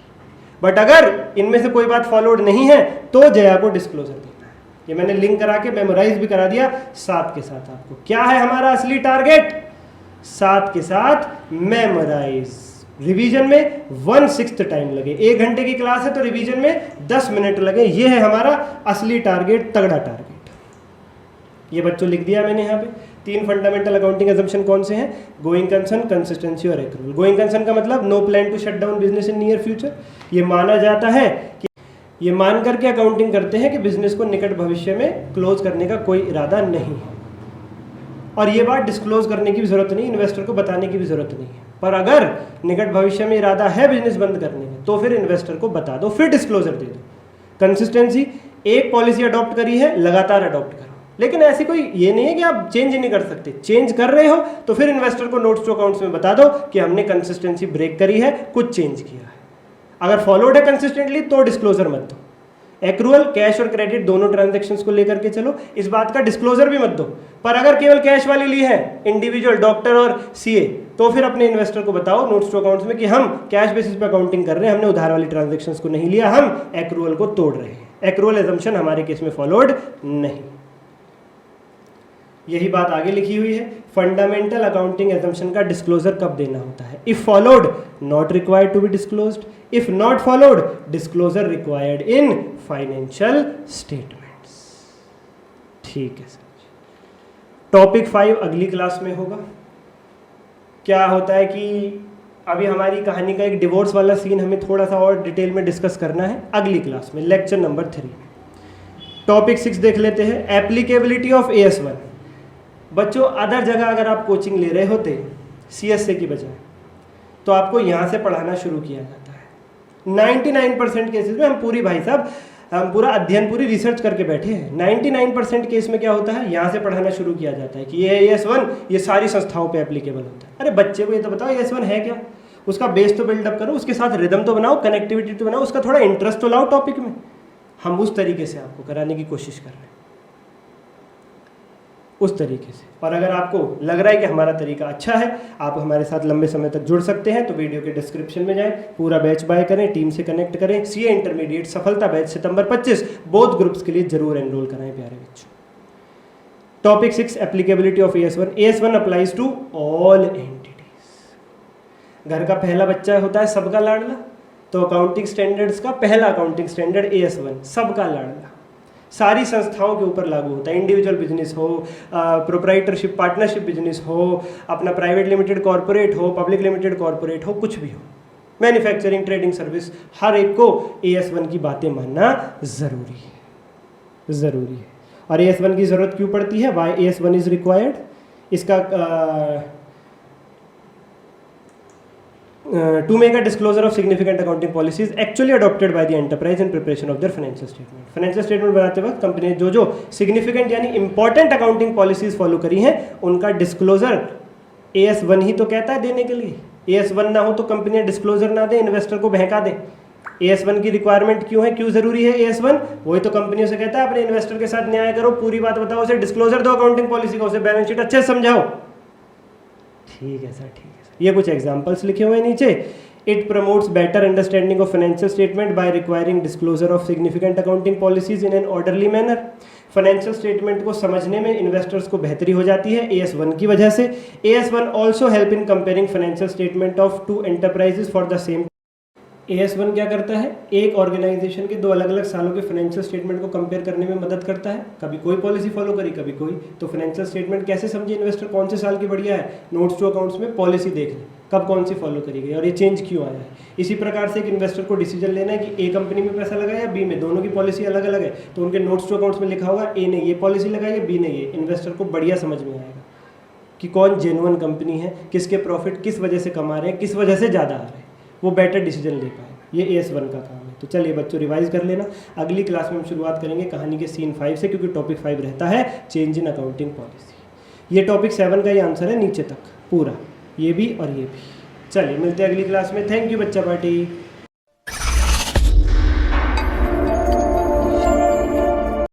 बट अगर इनमें से कोई बात फॉलोड नहीं है तो जया को डिस्क्लोजर देना है। ये मैंने लिंक करा के मेमोराइज भी करा दिया साथ के साथ। आपको क्या है हमारा असली टारगेट? साथ के साथ मेमोराइज। रिवीजन में 1/6 टाइम लगे, 1 घंटे की क्लास है तो रिवीजन में 10 मिनट लगे, ये है हमारा असली टारगेट, तगड़ा टारगेट। ये बच्चों लिख दिया मैंने यहाँ पे। 3 फंडामेंटल अकाउंटिंग अजम्पशन कौन से हैं? गोइंग कंसर्न, कंसिस्टेंसी और एक्रूअल। गोइंग कंसर्न का मतलब no plan to shut down business in near future. ये माना जाता है कि ये मान करके अकाउंटिंग करते हैं कि बिजनेस को निकट भविष्य में क्लोज करने का कोई इरादा नहीं है, और ये बात डिस्क्लोज करने की भी जरूरत नहीं, इन्वेस्टर को बताने की भी जरूरत नहीं है। पर अगर निकट भविष्य में इरादा है बिजनेस बंद करने का तो फिर इन्वेस्टर को बता दो, फिर डिस्क्लोजर दे दो। कंसिस्टेंसी, एक पॉलिसी अडॉप्ट करी है, लगातार अडॉप्ट करो, लेकिन ऐसी कोई ये नहीं है कि आप चेंज ही नहीं कर सकते। चेंज कर रहे हो तो फिर इन्वेस्टर को नोट्स टू अकाउंट्स में बता दो कि हमने कंसिस्टेंसी ब्रेक करी है, कुछ चेंज किया है। अगर फॉलोड है कंसिस्टेंटली तो डिस्क्लोजर मत दो। एक्रूअल, कैश और क्रेडिट दोनों ट्रांजैक्शंस को लेकर के चलो, इस बात का डिस्क्लोजर भी मत दो। पर अगर केवल कैश वाली ली है, इंडिविजुअल, डॉक्टर और सीए, तो फिर अपने इन्वेस्टर को बताओ नोट्स टू अकाउंट्स में कि हम कैश बेसिस पे अकाउंटिंग कर रहे हैं, हमने उधार वाली ट्रांजैक्शंस को नहीं लिया, हम एक्रूअल को तोड़ रहे हैं। एक्रूअल एजम्पशन हमारे केस में फॉलोड नहीं। यही बात आगे लिखी हुई है। फंडामेंटल अकाउंटिंग एजम्पशन का डिस्क्लोजर कब देना होता है? If followed, not required to be disclosed. If not followed, disclosure required in financial statements. ठीक है सर। टॉपिक 5 अगली क्लास में होगा। क्या होता है कि अभी हमारी कहानी का एक डिवोर्स वाला सीन हमें थोड़ा सा और डिटेल में डिस्कस करना है अगली क्लास में, लेक्चर नंबर 3। टॉपिक 6 देख लेते हैं, एप्लीकेबिलिटी ऑफ AS1। बच्चों अदर जगह अगर आप कोचिंग ले रहे होते CSA की बजाय, तो आपको यहाँ से पढ़ाना शुरू किया जाता है। 99% केसेस में हम पूरी भाई साहब हम पूरा अध्ययन, पूरी रिसर्च करके बैठे हैं। 99% केस में क्या होता है, यहाँ से पढ़ाना शुरू किया जाता है कि ये AS1 ये सारी संस्थाओं पे एप्लीकेबल होता है। अरे बच्चे को ये तो बताओ AS1 है क्या, उसका बेस तो बिल्डअप करो, उसके साथ रिदम तो बनाओ, कनेक्टिविटी तो बनाओ, उसका थोड़ा इंटरेस्ट तो लाओ टॉपिक में। हम उस तरीके से आपको कराने की कोशिश कर रहे हैं, उस तरीके से। और अगर आपको लग रहा है कि हमारा तरीका अच्छा है, आप हमारे साथ लंबे समय तक जुड़ सकते हैं, तो वीडियो के डिस्क्रिप्शन में जाएं, पूरा बैच बाय करें, टीम से कनेक्ट करें। CA इंटरमीडिएट सफलता बैच सितंबर 25 बोथ ग्रुप्स के लिए जरूर एनरोल कराएं प्यारे बच्चों। Topic 6 applicability of AS1। AS1 applies to all entities. घर का पहला बच्चा होता है सबका लाडला, तो अकाउंटिंग स्टैंडर्ड्स का पहला अकाउंटिंग स्टैंडर्ड AS1 सबका लाडला सारी संस्थाओं के ऊपर लागू होता है। इंडिविजुअल बिजनेस हो, प्रोप्राइटरशिप, पार्टनरशिप बिजनेस हो, अपना प्राइवेट लिमिटेड कॉर्पोरेट हो, पब्लिक लिमिटेड कॉर्पोरेट हो, कुछ भी हो, मैन्युफैक्चरिंग, ट्रेडिंग, सर्विस, हर एक को AS1 की बातें मानना ज़रूरी है। और AS1 की ज़रूरत क्यों पड़ती है? Why AS1 is required. इसका to make a disclosure of significant accounting policies actually adopted by the enterprise in preparation of their financial statement। Financial statement बनाते वक्त कंपनी ने जो सिग्निफिकेंट यानी इंपॉर्टेंट अकाउंटिंग पॉलिसीज फॉलो करी हैं, उनका disclosure AS1 ही तो कहता है देने के लिए। AS1 ना हो तो कंपनी डिस्क्लोजर ना दे, इन्वेस्टर को बहका दे। AS1 की रिक्वायरमेंट क्यों है, क्यों जरूरी है AS1? वही तो कंपनियों से कहता है अपने इन्वेस्टर के साथ न्याय करो, पूरी बात बताओ, उसे डिस्क्लोजर दो अकाउंटिंग पॉलिसी का, उसे बैलेंस शीट अच्छे से समझाओ। ठीक है सर, ठीक है। ये कुछ एग्जाम्पल्स लिखे हुए हैं नीचे। It promotes better understanding of financial statement by requiring disclosure of significant accounting policies in an orderly manner. Financial statement को समझने में इन्वेस्टर्स को बेहतरी हो जाती है AS1 की वजह से। AS1 also help in comparing financial statement of 2 enterprises for the same. AS1 क्या करता है, एक ऑर्गेनाइजेशन के 2 अलग अलग सालों के फाइनेंशियल स्टेटमेंट को कंपेयर करने में मदद करता है। कभी कोई पॉलिसी फॉलो करी, कभी कोई। तो फाइनेंशियल स्टेटमेंट कैसे समझे इन्वेस्टर, कौन से साल की बढ़िया है, नोट्स टू अकाउंट्स में पॉलिसी देख ले कब कौन सी फॉलो करी गई और ये चेंज क्यों आया है। इसी प्रकार से एक इन्वेस्टर को डिसीजन लेना है कि A कंपनी में पैसा लगाए या B में, दोनों की पॉलिसी अलग अलग है, तो उनके नोट्स टू अकाउंट्स में लिखा होगा A ने ये पॉलिसी लगाई है, B ने ये। इन्वेस्टर को बढ़िया समझ में आएगा कि कौन जेन्युइन कंपनी है, किसके प्रॉफिट किस वजह से कमा रहे हैं, किस वजह से ज़्यादा आ रहे हैं, वो बेटर डिसीजन ले पाए। ये AS1 का काम है। तो चलिए बच्चों रिवाइज कर लेना। अगली क्लास में हम शुरुआत करेंगे कहानी के सीन 5 से, क्योंकि टॉपिक 5 रहता है चेंज इन अकाउंटिंग पॉलिसी। ये टॉपिक 7 का ही आंसर है नीचे तक पूरा, ये भी और ये भी। चलिए मिलते हैं अगली क्लास में। थैंक यू बच्चा पार्टी।